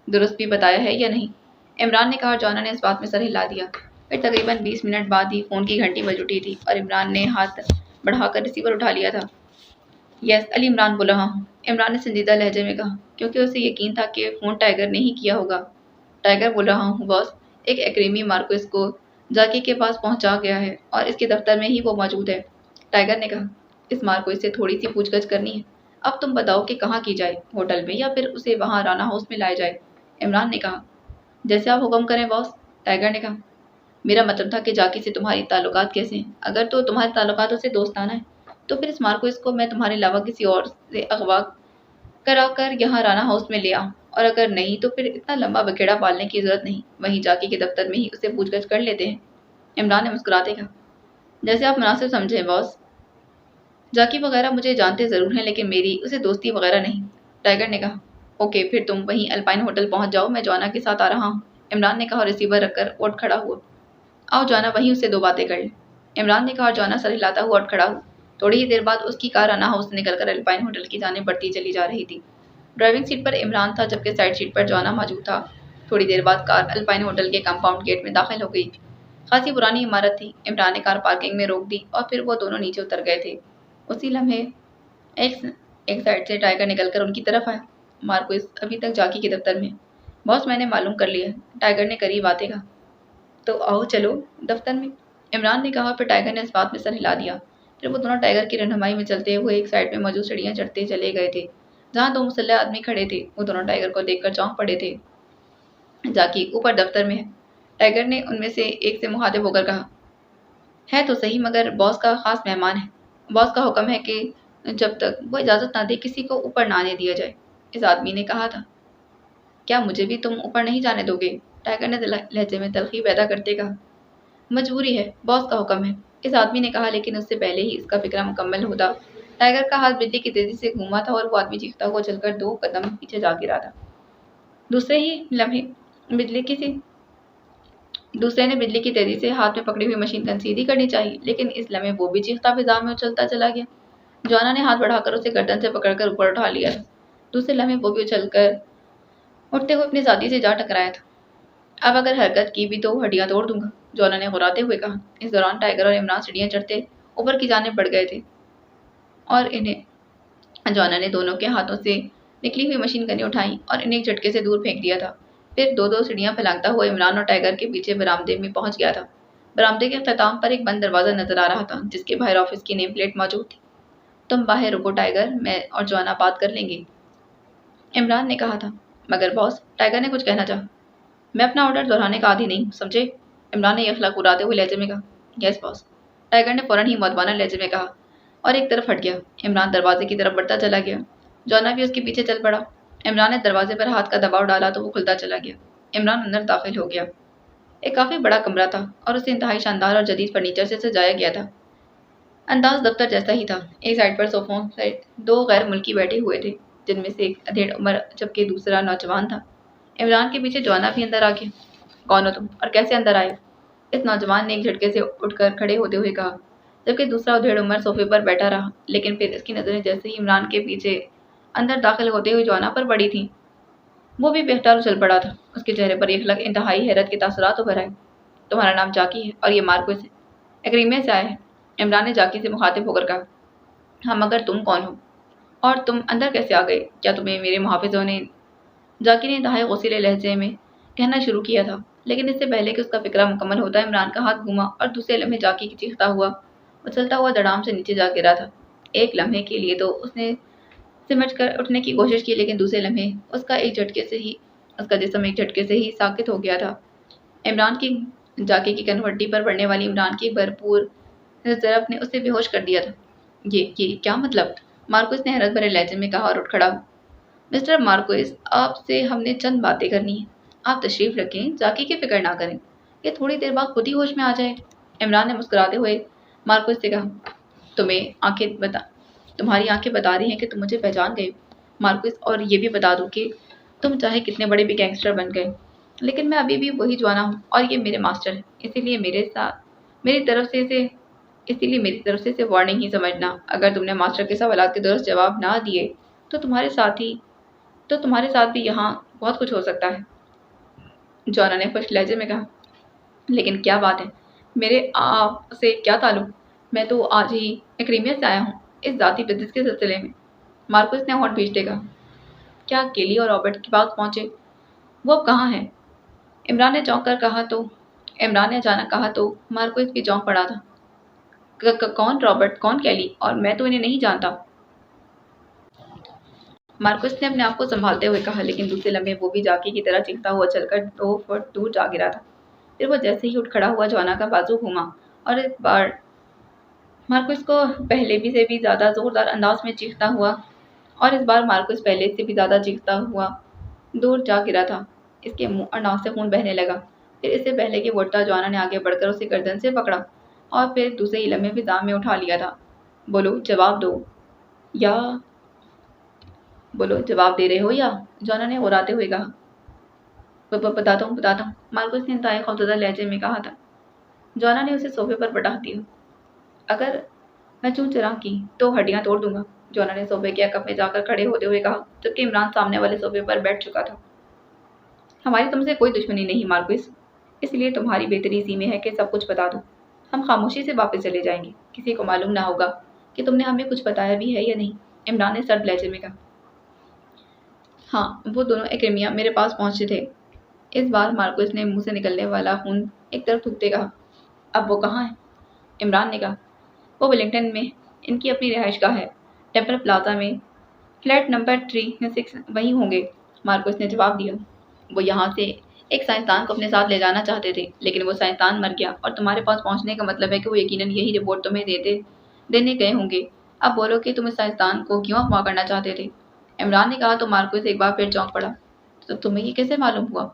दुरुस्त भी बताया है या नहीं। इमरान ने कहा। जॉना ने इस बात में सर हिला दिया। फिर तकरीबन 20 मिनट बाद ही फ़ोन की घंटी बज उठी थी और इमरान ने हाथ बढ़ाकर रिसीवर उठा लिया था। यस, अली इमरान बोल रहा हूँ। इमरान ने संजीदा लहजे में कहा, क्योंकि उसे यकीन था कि फ़ोन टाइगर ने ही किया होगा। टाइगर बोल रहा हूँ बॉस, एक एक्रेमी मार्कोस को जाकी के पास पहुँचा गया है और इसके दफ्तर में ही वो मौजूद है। टाइगर ने कहा। इस मार्कोस से थोड़ी सी पूछगछ करनी है। अब तुम बताओ कि कहाँ की जाए, होटल में या फिर उसे वहाँ राना हाउस में लाया जाए। इमरान ने कहा। जैसे आप हुक्म करें बॉस। टाइगर ने कहा। मेरा मतलब था कि जाकी से तुम्हारी ताल्लुकात कैसे हैं? अगर तो तुम्हारे ताल्लुकात उससे दोस्ताना है तो फिर इस मार्कोस को मैं तुम्हारे अलावा किसी और से अगवा करा कर यहाँ राना हाउस में ले आऊँ اور اگر نہیں تو پھر اتنا لمبا بکھیڑا پالنے کی ضرورت نہیں، وہیں جاکی کے دفتر میں ہی اسے پوچھ گچھ کر لیتے ہیں۔ عمران نے مسکراتے کہا، جیسے آپ مناسب سمجھیں باس۔ جاکی وغیرہ مجھے جانتے ضرور ہیں لیکن میری اسے دوستی وغیرہ نہیں، ٹائیگر نے کہا۔ اوکے پھر تم وہیں الپائن ہوٹل پہنچ جاؤ، میں جوانا کے ساتھ آ رہا ہوں، عمران نے کہا اور ریسیور رکھ کر اٹھ کھڑا ہوا۔ آؤ جوانا وہیں اس سے دو باتیں کر لیں، عمران نے کہا اور جوانا سر ہلاتا ہوا اٹھ کھڑا ہوا۔ تھوڑی ہی دیر بعد اس کی کار رانا ہاؤس سے نکل کر الپائن ہوٹل کی جانب بڑھتی چلی جا رہی تھی۔ ڈرائیونگ سیٹ پر عمران تھا جبکہ سائیڈ سیٹ پر جوانا موجود تھا۔ تھوڑی دیر بعد کار الپائن ہوٹل کے کمپاؤنڈ گیٹ میں داخل ہو گئی۔ خاصی پرانی عمارت تھی۔ عمران نے کار پارکنگ میں روک دی اور پھر وہ دونوں نیچے اتر گئے تھے۔ اسی لمحے ایک سائڈ سے ٹائیگر نکل کر ان کی طرف آیا۔ مارکوس ابھی تک جاکی کے دفتر میں۔ باس میں نے معلوم کر لیا، ٹائیگر نے قریب آتے کہا۔ تو آؤ چلو دفتر میں، عمران نے کہا۔ پھر ٹائیگر نے اس بات میں سر ہلا دیا۔ پھر وہ دونوں ٹائیگر کی رہنمائی میں چلتے ہوئے ایک سائڈ میں موجود سیڑھیاں چڑھتے چلے گئے تھے جہاں دو مسلح آدمی کھڑے تھے۔ وہ دونوں ٹائیگر کو دیکھ کر چونک پڑے تھے۔ جاکی اوپر دفتر میں ہے، ٹائیگر نے ان میں سے ایک سے مخاطب ہو کر کہا۔ ہے تو صحیح مگر باس کا خاص مہمان ہے، باس کا حکم ہے کہ جب تک وہ اجازت نہ دے کسی کو اوپر نہ آنے دیا جائے، اس آدمی نے کہا تھا۔ کیا مجھے بھی تم اوپر نہیں جانے دو گے؟ ٹائیگر نے لہجے میں تلخی پیدا کرتے کہا۔ مجبوری ہے، باس کا حکم ہے، اس آدمی نے کہا، لیکن اس سے پہلے ہی اس کا فکرہ مکمل ہوتا ٹائیگر کا ہاتھ بجلی کی تیزی سے گھوما تھا اور وہ آدمی چیختا ہوا چل کر 2 قدم پیچھے جا گرا تھا۔ دوسرے نے بجلی کی تیزی سے ہاتھ میں پکڑی ہوئی مشین گن سیدھی کرنی چاہیے، لیکن اس لمحے وہ بھی چیختا فضا میں اچھلتا چلا گیا۔ جوانا نے ہاتھ بڑھا کر اسے گردن سے پکڑ کر اوپر اٹھا لیا تھا۔ دوسرے لمحے وہ بھی اچھل کر اٹھتے ہوئے اپنی ساتھی سے جا ٹکرایا تھا۔ اب اگر حرکت کی بھی تو ہڈیاں توڑ دوں گا، جوانا نے غراتے ہوئے کہا۔ اس دوران ٹائیگر اور عمران سیڑھیاں چڑھتے اوپر کی جانب بڑھ گئے تھے اور جوانا نے دونوں کے ہاتھوں سے نکلی ہوئی مشین گنیں اٹھائیں اور انہیں ایک جھٹکے سے دور پھینک دیا تھا۔ پھر دو سیڑھیاں پھلانگتا ہوا عمران اور ٹائیگر کے پیچھے برآمدے میں پہنچ گیا تھا۔ برآمدے کے اختتام پر ایک بند دروازہ نظر آ رہا تھا جس کے باہر آفس کی نیم پلیٹ موجود تھی۔ تم باہر رکو ٹائیگر، میں اور جوانا بات کر لیں گے، عمران نے کہا تھا۔ مگر باس، ٹائیگر نے کچھ کہنا چاہا۔ میں اپنا آرڈر دہرانے کا عادی نہیں، سمجھے؟ عمران نے اخلاق اڑاتے ہوئے لہجے میں کہا۔ یس باس، ٹائیگر نے فوراً ہی مؤدبانہ لہجے میں کہا اور ایک طرف ہٹ گیا۔ عمران دروازے کی طرف بڑھتا چلا گیا، جوانا بھی اس کے پیچھے چل پڑا۔ عمران نے دروازے پر ہاتھ کا دباؤ ڈالا تو وہ کھلتا چلا گیا۔ عمران اندر داخل ہو گیا۔ ایک کافی بڑا کمرہ تھا اور اسے انتہائی شاندار اور جدید فرنیچر سے سجایا گیا تھا۔ انداز دفتر جیسا ہی تھا۔ ایک سائڈ پر صوفوں سے 2 غیر ملکی بیٹھے ہوئے تھے جن میں سے ایک ادھیڑ عمر جبکہ دوسرا نوجوان تھا۔ عمران کے پیچھے جوانا بھی اندر آ گیا۔ کون ہو تم اور کیسے اندر آئے؟ اس نوجوان نے ایک جھٹکے سے اٹھ کر کھڑے ہوتے ہوئے کہا، جبکہ دوسرا ادھیڑ عمر صوفے پر بیٹھا رہا، لیکن پھر اس کی نظریں جیسے ہی عمران کے پیچھے اندر داخل ہوتے ہوئے جوانا پر پڑی تھیں، وہ بھی بہتر اچھل پڑا تھا۔ اس کے چہرے پر یہ خلق انتہائی حیرت کے تاثرات ابھر آئے۔ تمہارا نام جاکی ہے اور یہ مارکوس ہے، ایگریمیا سے آیا ہے، عمران نے جاکی سے مخاطب ہو کر کہا۔ ہاں مگر تم کون ہو اور تم اندر کیسے آ گئے؟ کیا تمہیں میرے محافظوں نے؟ جاکی نے انتہائی غصیلے لہجے میں کہنا شروع کیا تھا، لیکن اس سے پہلے کہ اس کا فکرہ مکمل ہوتا عمران کا ہاتھ گھوما اور دوسرے لمحے جاکی کی چیختا ہوا اچھلتا ہوا دڑام سے نیچے جا گرا تھا۔ ایک لمحے کے لیے تو اس نے سمجھ کر اٹھنے کی کوشش کی، لیکن دوسرے لمحے اس کا جسم ایک جھٹکے سے ہی ساکت ہو گیا تھا۔ عمران کی جاکی کی کنوٹی پر پڑنے والی عمران کی بھرپور ضرب نے اسے بے ہوش کر دیا تھا۔ یہ کیا مطلب؟ مارکوس نے حیرت بھرے لہجے میں کہا اور اٹھ کھڑا ہوا۔ مسٹر مارکوس، آپ سے ہم نے چند باتیں کرنی ہیں، آپ تشریف رکھیں، جاکی کی فکر نہ کریں، یہ تھوڑی دیر بعد خود ہی ہوش میں آ جائے گا، عمران نے مسکراتے ہوئے مارکوس سے کہا۔ تمہاری آنکھیں بتا رہی ہیں کہ تم مجھے پہچان گئے مارکوس، اور یہ بھی بتا دوں کہ تم چاہے کتنے بڑے بھی گینگسٹر بن گئے، لیکن میں ابھی بھی وہی جوانا ہوں اور یہ میرے ماسٹر ہے، اسی لیے میری طرف سے اسے وارننگ ہی سمجھنا۔ اگر تم نے ماسٹر کے سوالات کے درست جواب نہ دیے تو تمہارے ساتھ بھی یہاں بہت کچھ ہو سکتا ہے، جوانا نے خوش لہجے میں کہا۔ لیکن کیا بات ہے، میرے آپ سے کیا تعلق؟ میں تو آج ہی ایگریمیا سے آیا ہوں، اس ذاتی بزنس کے سلسلے میں، مارکوس نے ہونٹ بھیجتے کہا۔ کیا کیلی اور رابرٹ کے پاس پہنچے؟ وہ اب کہاں ہیں؟ عمران نے اچانک کہا تو مارکوس بھی چونک پڑا تھا۔ کون رابرٹ، کون کیلی؟ اور میں تو انہیں نہیں جانتا، مارکوس نے اپنے آپ کو سنبھالتے ہوئے کہا، لیکن دوسرے لمحے وہ بھی جاکی کی طرح چیختا ہوا چل کر 2 فٹ دور جا گرا تھا۔ پھر وہ جیسے ہی اٹھ کھڑا ہوا جوانا کا بازو گھوما اور اس بار مارکوس کو پہلے سے بھی زیادہ زوردار انداز میں چیختا ہوا دور جا گرا تھا۔ اس کے منہ اور ناک سے خون بہنے لگا۔ پھر اس سے پہلے کہ وہ اٹھتا، جوانا نے آگے بڑھ کر اسے گردن سے پکڑا اور پھر دوسرے ہی لمحے فضا میں اٹھا لیا تھا۔ بولو، جواب دو یا بولو، جواب دے رہے ہو یا؟ جوانا نے غراتے ہوئے کہا۔ بتاتا ہوں، مارکوس نے انتہائی خوفزدہ لہجے میں کہا تھا۔ جوانا نے اسے صوفے پر پٹخ دیا۔ اگر میں چون چرا کی تو ہڈیاں توڑ دوں گا، جوانا نے صوفے کے عقب میں جا کر کھڑے ہوتے ہوئے کہا، جبکہ عمران سامنے والے صوفے پر بیٹھ چکا تھا۔ ہماری تم سے کوئی دشمنی نہیں مارکوس، اس لیے تمہاری بہتری اسی میں ہے کہ سب کچھ بتا دو۔ ہم خاموشی سے واپس چلے جائیں گے، کسی کو معلوم نہ ہوگا کہ تم نے ہمیں کچھ بتایا بھی ہے یا نہیں، عمران نے سرد لہجے میں کہا۔ ہاں، وہ دونوں ایکریمیا میرے پاس پہنچے تھے۔ اس بار مارکوس نے منہ سے نکلنے والا خون ایک طرف تھوکتے کہا۔ اب وہ کہاں ہیں؟ عمران نے کہا۔ وہ ولنگٹن میں ان کی اپنی رہائش گاہ ہے، ٹیمپل پلازا میں، فلیٹ نمبر 3 یا 6 وہیں ہوں گے، مارکوس نے جواب دیا۔ وہ یہاں سے ایک سائنسدان کو اپنے ساتھ لے جانا چاہتے تھے، لیکن وہ سائنسدان مر گیا اور تمہارے پاس پہنچنے کا مطلب ہے کہ وہ یقیناً یہی رپورٹ تمہیں دینے گئے ہوں گے۔ اب بولو کہ تم اس سائنسدان کو کیوں اغوا کرنا چاہتے تھے؟ عمران نے کہا تو مارکوس ایک بار پھر چونک پڑا۔ تو تمہیں یہ کیسے معلوم ہوا؟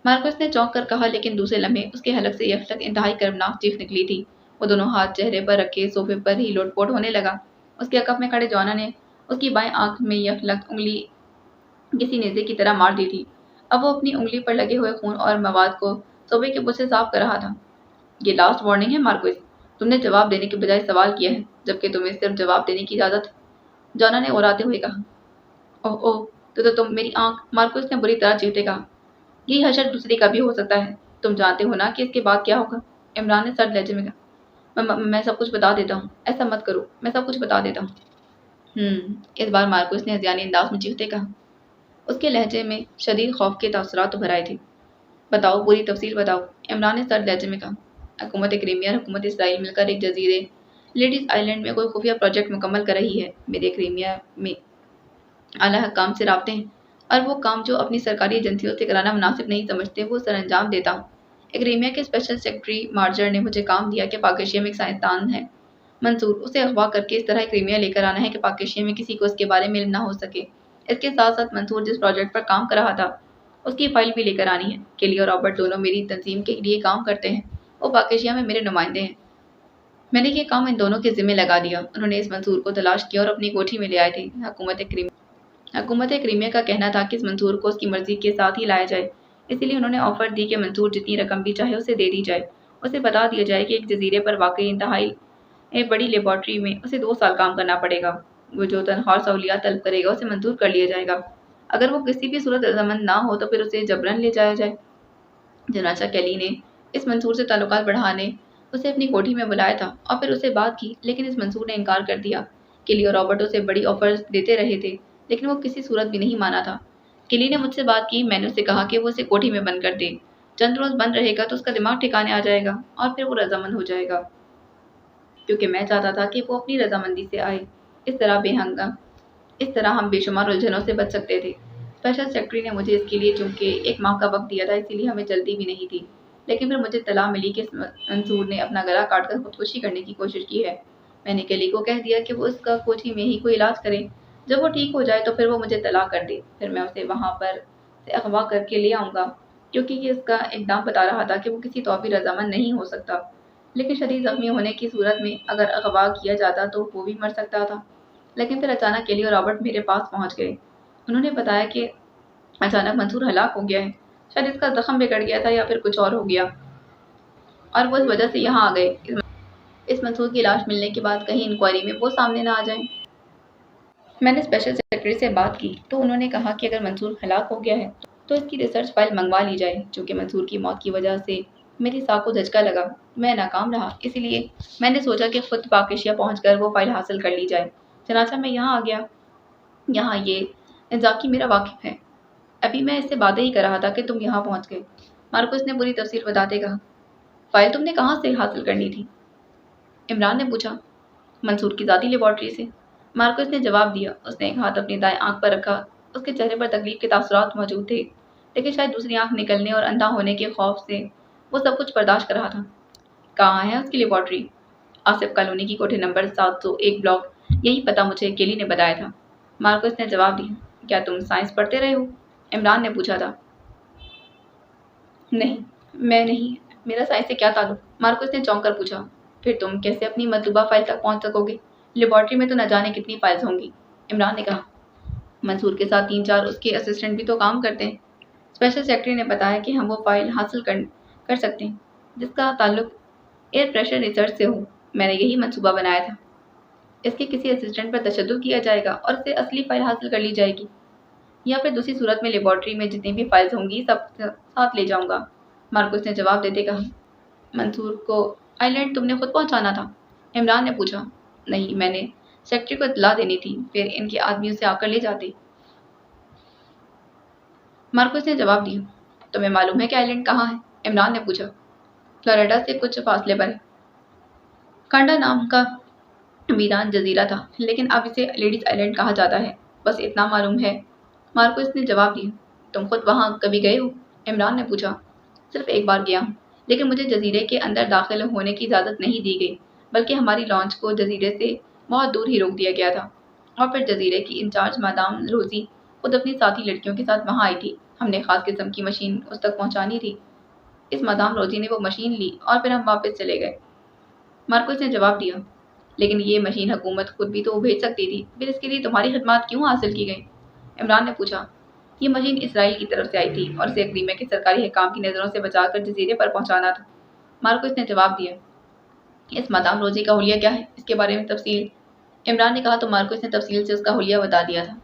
مارکوس نے چونک کر کہا، لیکن دوسرے لمحے اس کے حلق سے یہ حلق انتہائی کربناک چیخ نکلی تھی۔ وہ دونوں ہاتھ چہرے پر رکھے صوفے پر ہی لوٹ پوٹ ہونے لگا۔ اس کے عقب میں کھڑے جوانا نے اس کی بائیں آنکھ میں یہ حلق انگلی کسی نیزے کی طرح مار دی تھی۔ اب وہ اپنی انگلی پر لگے ہوئے خون اور مواد کو صوبے کے بت سے صاف کر رہا تھا۔ یہ لاسٹ وارننگ ہے مارکوس، تم نے جواب دینے کے بجائے سوال کیا ہے، جبکہ تمہیں صرف جواب دینے کی اجازت ہے، جوانا نے غراتے ہوئے کہا۔ اوہ اوہ، تو تم میری آنکھ، مارکوس نے بری طرح چیختے کہا۔ یہ حشر دوسری کا بھی ہو سکتا ہے، تم جانتے ہو نا کہ اس کے بعد کیا ہوگا، عمران نے سرد لہجے میں کہا۔ میں سب کچھ بتا دیتا ہوں، ایسا مت کرو، میں سب کچھ بتا دیتا ہوں۔ اس بار مارکوس نے ہذیانی انداز میں چیختے کہا۔ اس کے لہجے میں شدید خوف کے تاثرات ابھر آئے تھے۔ بتاؤ، پوری تفصیل بتاؤ، عمران نے سرد لہجے میں کہا۔ حکومت کریمیا اور حکومت اسرائیل مل کر ایک جزیرے لیڈیز آئلینڈ میں کوئی خفیہ پروجیکٹ مکمل کر رہی ہے۔ میرے کریمیا میں اعلیٰ حکام سے رابطے ہیں، اور وہ کام جو اپنی سرکاری ایجنسیوں سے کرانا مناسب نہیں سمجھتے وہ سر انجام دیتا ہوں۔ ایگریمیا کے اسپیشل سیکرٹری مارجر نے مجھے کام دیا کہ پاک ایشیا میں ایک سائنسدان ہے منصور، اسے اغوا کر کے اس طرح ایگریمیا لے کر آنا ہے کہ پاک ایشیا میں کسی کو اس کے بارے میں علم نہ ہو سکے۔ اس کے ساتھ ساتھ منصور جس پروجیکٹ پر کام کر رہا تھا اس کی فائل بھی لے کر آنی ہے۔ کیلی اور رابرٹ دونوں میری تنظیم کے لیے کام کرتے ہیں، وہ پاک ایشیا میں میرے نمائندے ہیں۔ میں نے یہ کام ان دونوں کے ذمہ لگا دیا۔ انہوں نے اس منصور کو تلاش کیا اور اپنی کوٹھی میں لے آئے تھے۔ حکومت کریمیا کا کہنا تھا کہ اس منصور کو اس کی مرضی کے ساتھ ہی لایا جائے، اسی لیے انہوں نے آفر دی کہ منصور جتنی رقم بھی چاہے اسے دے دی جائے۔ اسے بتا دیا جائے کہ ایک جزیرے پر واقع انتہائی بڑی لیبارٹری میں اسے 2 سال کام کرنا پڑے گا۔ وہ جو تنخواہ اور سہولیات طلب کرے گا اسے منظور کر لیا جائے گا۔ اگر وہ کسی بھی صورت رضامند نہ ہو تو پھر اسے جبراً لے جایا جائے۔ چنانچہ کیلی نے اس منصور سے تعلقات بڑھانے اسے اپنی کوٹھی میں بلایا تھا اور پھر اسے بات کی، لیکن اس منصور نے انکار کر دیا۔ کیلی اور رابرٹ اسے بڑی آفرز دیتے رہے تھے، لیکن وہ کسی صورت بھی نہیں مانا تھا۔ کیلی نے مجھ سے بات کی، میں نے اسے کہا کہ وہ اسے کوٹھی میں بند کر دے، چند روز بند رہے گا تو اس کا دماغ ٹھکانے آ جائے گا اور پھر وہ رضامند ہو جائے گا، کیونکہ میں چاہتا تھا کہ وہ اپنی رضامندی سے آئے۔ اس طرح ہم بے شمار الجھنوں سے بچ سکتے تھے۔ اسپیشل سیکرٹری نے مجھے اس کے لیے چونکہ 1 ماہ کا وقت دیا تھا، اسی لیے ہمیں جلدی بھی نہیں تھی، لیکن پھر مجھے اطلاع ملی کہ اس منصور نے اپنا گلا کاٹ کر خودکشی کرنے کی کوشش کی ہے۔ میں نے کیلی کو کہہ دیا کہ وہ اس کا کوٹھی میں ہی کوئی علاج کرے، جب وہ ٹھیک ہو جائے تو پھر وہ مجھے اطلاع کر دے، پھر میں اسے وہاں پر سے اغوا کر کے لے آؤں گا، کیونکہ یہ اس کا اقدام بتا رہا تھا کہ وہ کسی طور بھی رضامند نہیں ہو سکتا، لیکن شدید زخمی ہونے کی صورت میں اگر اغوا کیا جاتا تو وہ بھی مر سکتا تھا۔ لیکن پھر اچانک کیلی اور رابرٹ میرے پاس پہنچ گئے۔ انہوں نے بتایا کہ اچانک منصور ہلاک ہو گیا ہے، شاید اس کا زخم بگڑ گیا تھا یا پھر کچھ اور ہو گیا، اور وہ اس وجہ سے یہاں آ گئے۔ اس منصور کی لاش ملنے کے بعد کہیں انکوائری میں وہ سامنے نہ آ جائیں۔ میں نے اسپیشل سیکرٹری سے بات کی تو انہوں نے کہا کہ اگر منصور ہلاک ہو گیا ہے تو اس کی ریسرچ فائل منگوا لی جائے۔ چونکہ منصور کی موت کی وجہ سے میری ساکھ کو دھچکا لگا، میں ناکام رہا، اسی لیے میں نے سوچا کہ خود پاک ایشیا پہنچ کر وہ فائل حاصل کر لی جائے۔ چنانچہ میں یہاں آ گیا۔ یہاں یہ ذاکی میرا واقف ہے۔ ابھی میں اس سے باتیں ہی کر رہا تھا کہ تم یہاں پہنچ گئے، مارکوس نے پوری تفصیل بتاتے کہا۔ فائل تم نے کہاں سے حاصل کرنی تھی؟ عمران نے پوچھا۔ منصور کی ذاتی لیبارٹری سے، مارکوس نے جواب دیا۔ اس نے ایک ہاتھ اپنی دائیں آنکھ پر رکھا۔ اس کے چہرے پر تکلیف کے تاثرات موجود تھے، لیکن شاید دوسری آنکھ نکلنے اور اندھا ہونے کے خوف سے وہ سب کچھ برداشت کر رہا تھا۔ کہاں ہے اس کی لیبارٹری؟ آصف کالونی کی کوٹھی نمبر 701 بلاک، یہی پتہ مجھے کیلی نے بتایا تھا، مارکوس نے جواب دیا۔ کیا تم سائنس پڑھتے رہے ہو؟ عمران نے پوچھا تھا۔ نہیں، میں نہیں، میرا سائنس سے کیا تعلق؟ مارکوس نے چونک کر پوچھا۔ پھر تم کیسے اپنی مطلوبہ فائل تک پہنچ سکو گے؟ لیبارٹری میں تو نہ جانے کتنی فائلز ہوں گی، عمران نے کہا۔ منصور کے ساتھ 3-4 اس کے اسسٹنٹ بھی تو کام کرتے ہیں۔ اسپیشل سیکرٹری نے بتایا کہ ہم وہ فائل حاصل کر سکتے ہیں جس کا تعلق ایئر پریشر ریسرچ سے ہو۔ میں نے یہی منصوبہ بنایا تھا۔ اس کے کسی اسسٹنٹ پر تشدد کیا جائے گا اور اسے اصلی فائل حاصل کر لی جائے گی، یا پھر دوسری صورت میں لیبارٹری میں جتنی بھی فائلز ہوں گی سب ساتھ لے جاؤں گا، مارکوس نے جواب دیتے کہا۔ منصور کو آئی لینڈ تم نے خود پہنچانا تھا؟ عمران نے پوچھا۔ نہیں، میں نے سیکرٹری کو اطلاع دینی تھی، پھر ان کے آدمی اسے آ کر لے جاتے، مارکوس نے جواب دیا۔ تمہیں معلوم ہے کہ آئی لینڈ کہاں ہے؟ عمران نے پوچھا۔ فلوریڈا سے کچھ فاصلے پر ہے۔ کانڈا نام کا ویران جزیرہ تھا، لیکن اب اسے لیڈیز آئی لینڈ کہا جاتا ہے، بس اتنا معلوم ہے، مارکوس نے جواب دیا۔ تم خود وہاں کبھی گئے ہو؟ عمران نے پوچھا۔ صرف ایک بار گیا ہوں، لیکن مجھے جزیرے کے اندر داخل ہونے کی اجازت نہیں دی گئی، بلکہ ہماری لانچ کو جزیرے سے بہت دور ہی روک دیا گیا تھا، اور پھر جزیرے کی انچارج مادام روزی خود اپنی ساتھی لڑکیوں کے ساتھ وہاں آئی تھی۔ ہم نے خاص قسم کی مشین اس تک پہنچانی تھی۔ اس مادام روزی نے وہ مشین لی اور پھر ہم واپس چلے گئے، مارکوس نے جواب دیا۔ لیکن یہ مشین حکومت خود بھی تو بھیج سکتی تھی، پھر اس کے لیے تمہاری خدمات کیوں حاصل کی گئی؟ عمران نے پوچھا۔ یہ مشین اسرائیل کی طرف سے آئی تھی اور اسے اقلیمہ کے سرکاری حکام کی نظروں سے بچا کر جزیرے پر پہنچانا تھا، مارکوس نے جواب دیا۔ اس مادام روزی کا حلیہ کیا ہے؟ اس کے بارے میں تفصیل؟ عمران نے کہا تو مارکوس نے تفصیل سے اس کا حلیہ بتا دیا تھا۔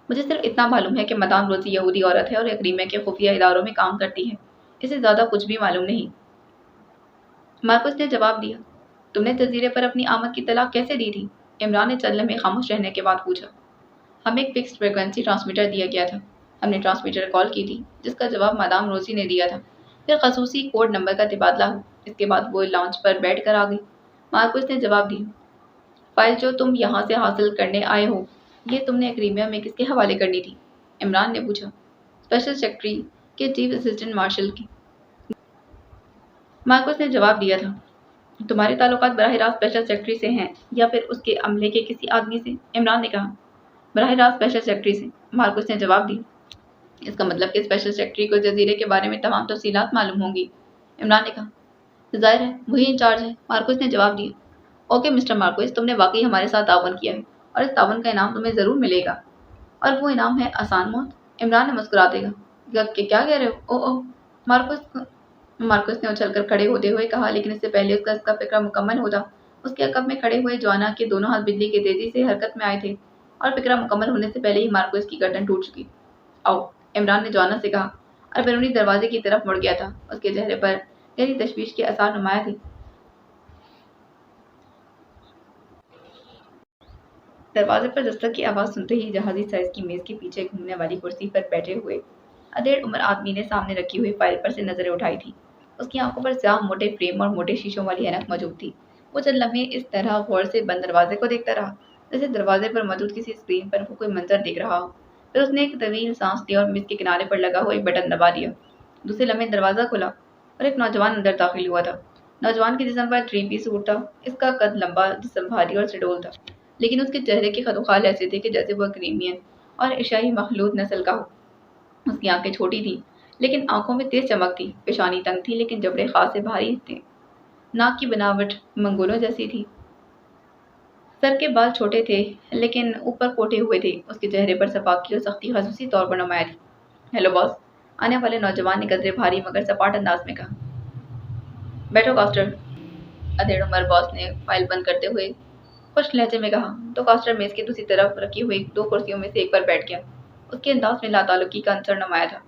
مجھے صرف اتنا معلوم ہے کہ مادام روزی یہودی عورت ہے اور اقلیمہ کے خفیہ اداروں میں کام کرتی ہے، اسے زیادہ کچھ بھی معلوم نہیں، مارکوس نے جواب دیا۔ تم نے جزیرے پر اپنی آمد کی اطلاع کیسے دی تھی؟ عمران نے چند لمحے خاموش رہنے کے بعد پوچھا۔ ہمیں ایک فکسڈ فریکوینسی ٹرانسمیٹر دیا گیا تھا، ہم نے ٹرانسمیٹر کال کی تھی جس کا جواب مادام روزی نے دیا تھا، پھر خصوصی کوڈ نمبر کا تبادلہ ہوا، اس کے بعد وہ لانچ پر بیٹھ کر آ گئی، مارکوس نے جواب دیا۔ فائل جو تم یہاں سے حاصل کرنے آئے ہو، یہ تم نے اقلیمہ میں کس کے حوالے کرنی تھی؟ عمران نے پوچھا۔ اسپیشل سیکرٹری کے چیف اسسٹنٹ مارشل کی، مارکوس نے جواب دیا تھا۔ تمہارے تعلقات براہ راست اسپیشل سیکرٹری سے ہیں یا پھر اس کے عملے کے کسی آدمی سے؟ عمران نے کہا۔ براہ راست اسپیشل سیکرٹری سے، مارکوس نے جواب دیا۔ اس کا مطلب کہ اسپیشل سیکرٹری کو جزیرے کے بارے میں تمام تفصیلات معلوم ہوں گی، عمران نے کہا۔ ظاہر ہے، وہی انچارج ہے، مارکوس نے جواب دیا۔ اوکے مسٹر مارکوس، تم نے واقعی ہمارے ساتھ تعاون کیا ہے اور اس تعاون کا انعام تمہیں ضرور ملے گا، اور وہ انعام ہے آسان موت، عمران نے مسکراتے کہا۔ کہ کیا کہہ رہے ہو؟ او مارکوس نے اچھل کر کھڑے ہوتے ہوئے کہا، لیکن اس سے پہلے اس کا فکرہ مکمل ہوتا، اس کے عقب میں کھڑے ہوئے جوانا کے دونوں ہاتھ بجلی کی تیزی سے حرکت میں آئے تھے، اور فکرہ مکمل ہونے سے پہلے ہی مارکوس کی گردن ٹوٹ چکی۔ آؤ، عمران نے جوانا سے کہا، اور بیرونی دروازے کی طرف مڑ گیا تھا، اس کے چہرے پر گہری تشویش کے آثار نمایاں تھے۔ دروازے پر دستک کی آواز سنتے ہی جہازی سائز کی میز کے پیچھے گھومنے والی کرسی پر بیٹھے ہوئے ادھیڑ عمر آدمی نے سامنے رکھی ہوئی فائل پر سے نظریں اٹھائی تھی۔ اس کی آنکھوں پر سیاہ موٹے فریم اور موٹے شیشوں والی اینک موجود تھی۔ وہ چند لمحے اس طرح غور سے بند دروازے کو دیکھتا رہا جیسے دروازے پر موجود کسی اسکرین پر وہ کوئی منظر دیکھ رہا ہو۔ پھر اس نے ایک طویل سانس لیا اور میز کے کنارے پر لگا ہوا ایک بٹن دبا دیا۔ دوسرے لمحے دروازہ کھلا اور ایک نوجوان اندر داخل ہوا تھا۔ نوجوان کے جسم پر 3 پیس سوٹ تھا۔ اس کا قد لمبا، جسم بھاری اور سڈول تھا، لیکن اس کے چہرے کے خد و خال ایسے تھے کہ جیسے وہ کریمین اور ایشیائی مخلوط نسل کا ہو۔ اس کی آنکھیں چھوٹی تھیں لیکن آنکھوں میں تیز چمک تھی، پیشانی تنگ تھی لیکن جبڑے خاصے بھاری تھے، ناک کی بناوٹ منگولوں جیسی تھی، سر کے بال چھوٹے تھے لیکن اوپر کوٹے ہوئے تھے۔ اس کے چہرے پر صفاقی اور سختی خصوصی طور پر نمایاں تھی۔ ہیلو باس، آنے والے نوجوان نے قدرے بھاری مگر سپاٹ انداز میں کہا۔ بیٹھو کاسٹر، ادھیڑ عمر باس نے فائل بند کرتے ہوئے خشک لہجے میں کہا، تو کاسٹر میز کی دوسری طرف رکھی ہوئی 2 کرسیوں میں سے ایک پر بیٹھ گیا۔ اس کے انداز میں لاتعلقی کا عنصر نمایاں تھا۔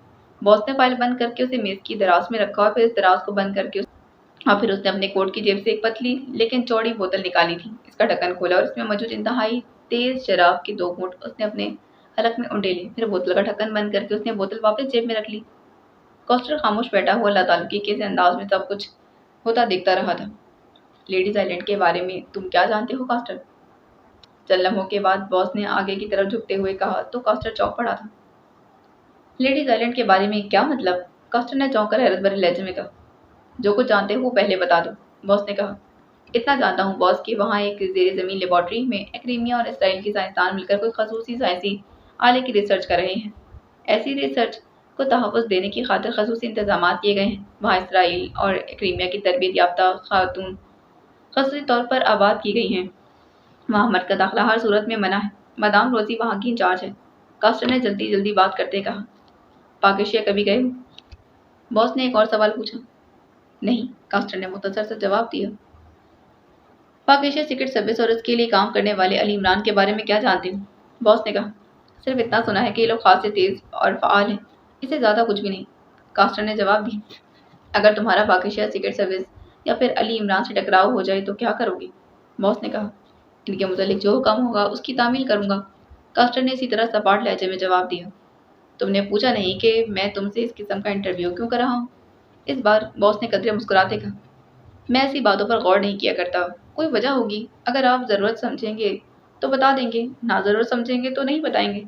باس نے فائل بند کر کے اسے میز کی دراز میں رکھا اور پھر اس دراز کو بند کر کے پھر اس نے اپنے کوٹ کی جیب سے ایک پتلی لیکن چوڑی بوتل نکالی تھی۔ اس کا ڈھکن کھولا اور اس میں موجود انتہائی تیز شراب کے 2 گھونٹ اس نے اپنے حلق میں انڈے لیے۔ پھر بوتل کا ڈھکن بند کر کے اس نے بوتل واپس جیب میں رکھ لی۔ کاسٹر خاموش بیٹھا ہوا لاتعلقی کے انداز میں سب کچھ ہوتا دیکھتا رہا تھا۔ لیڈیز آئی لینڈ کے بارے میں تم کیا جانتے ہو کاسٹر؟ چند لمحوں کے بعد باس نے آگے کی طرف جھکتے ہوئے کہا تو کاسٹر چونک پڑا تھا۔ لیڈیز آئی لینڈ کے بارے میں کیا مطلب؟ کاسٹر نے چونک کر حیرت بھرے لہجے میں کہا۔ جو کچھ جانتے ہو وہ پہلے بتا دو، باس نے کہا۔ اتنا جانتا ہوں باس کہ وہاں ایک زیر زمین لیبارٹری میں ایکریمیا اور اسرائیل کے سائنسدان مل کر کوئی خصوصی سائنسی आले की रिसर्च कर रहे हैं। ऐसी रिसर्च को तहफ़्फ़ुज़ देने की खातिर ख़ुसूसी इंतज़ामात किए गए हैं। वहाँ इसराइल और क्रीमिया की तरबियत याफ्ता खातून ख़ुसूसी तौर पर आबाद की गई हैं। वहाँ मर्द का दाखिला हर सूरत में मना है। मदाम रोज़ी वहाँ की इंचार्ज है। कास्टर ने जल्दी जल्दी बात करते कहा। पाक एशिया कभी गए हो? बॉस ने एक और सवाल पूछा। नहीं, कास्टर ने मुख्तसर से जवाब दिया। पाक एशिया सीक्रेट सर्विस और उसके लिए काम करने वाले अली इमरान के बारे में क्या जानते हो? बॉस ने कहा। सिर्फ इतना सुना है कि ये लोग खास से तेज और फ़ाल हैं, इससे ज़्यादा कुछ भी नहीं। कास्टर ने जवाब दिया। अगर तुम्हारा पाक एशिया सीक्रेट सर्विस या फिर अली इमरान से टकराव हो जाए तो क्या करोगे? बॉस ने कहा। इनके मुतालिक जो हुक्म होगा उसकी तामील करूंगा। कास्टर ने इसी तरह सपाट लहजे में जवाब दिया। तुमने पूछा नहीं कि मैं तुमसे इस किस्म का इंटरव्यू क्यों कर रहा हूँ? इस बार बॉस ने कदरे मुस्कुराते कहा। मैं ऐसी बातों पर गौर नहीं किया करता। कोई वजह होगी। अगर आप ज़रूरत समझेंगे तो बता देंगे, ना ज़रूरत समझेंगे तो नहीं बताएंगे।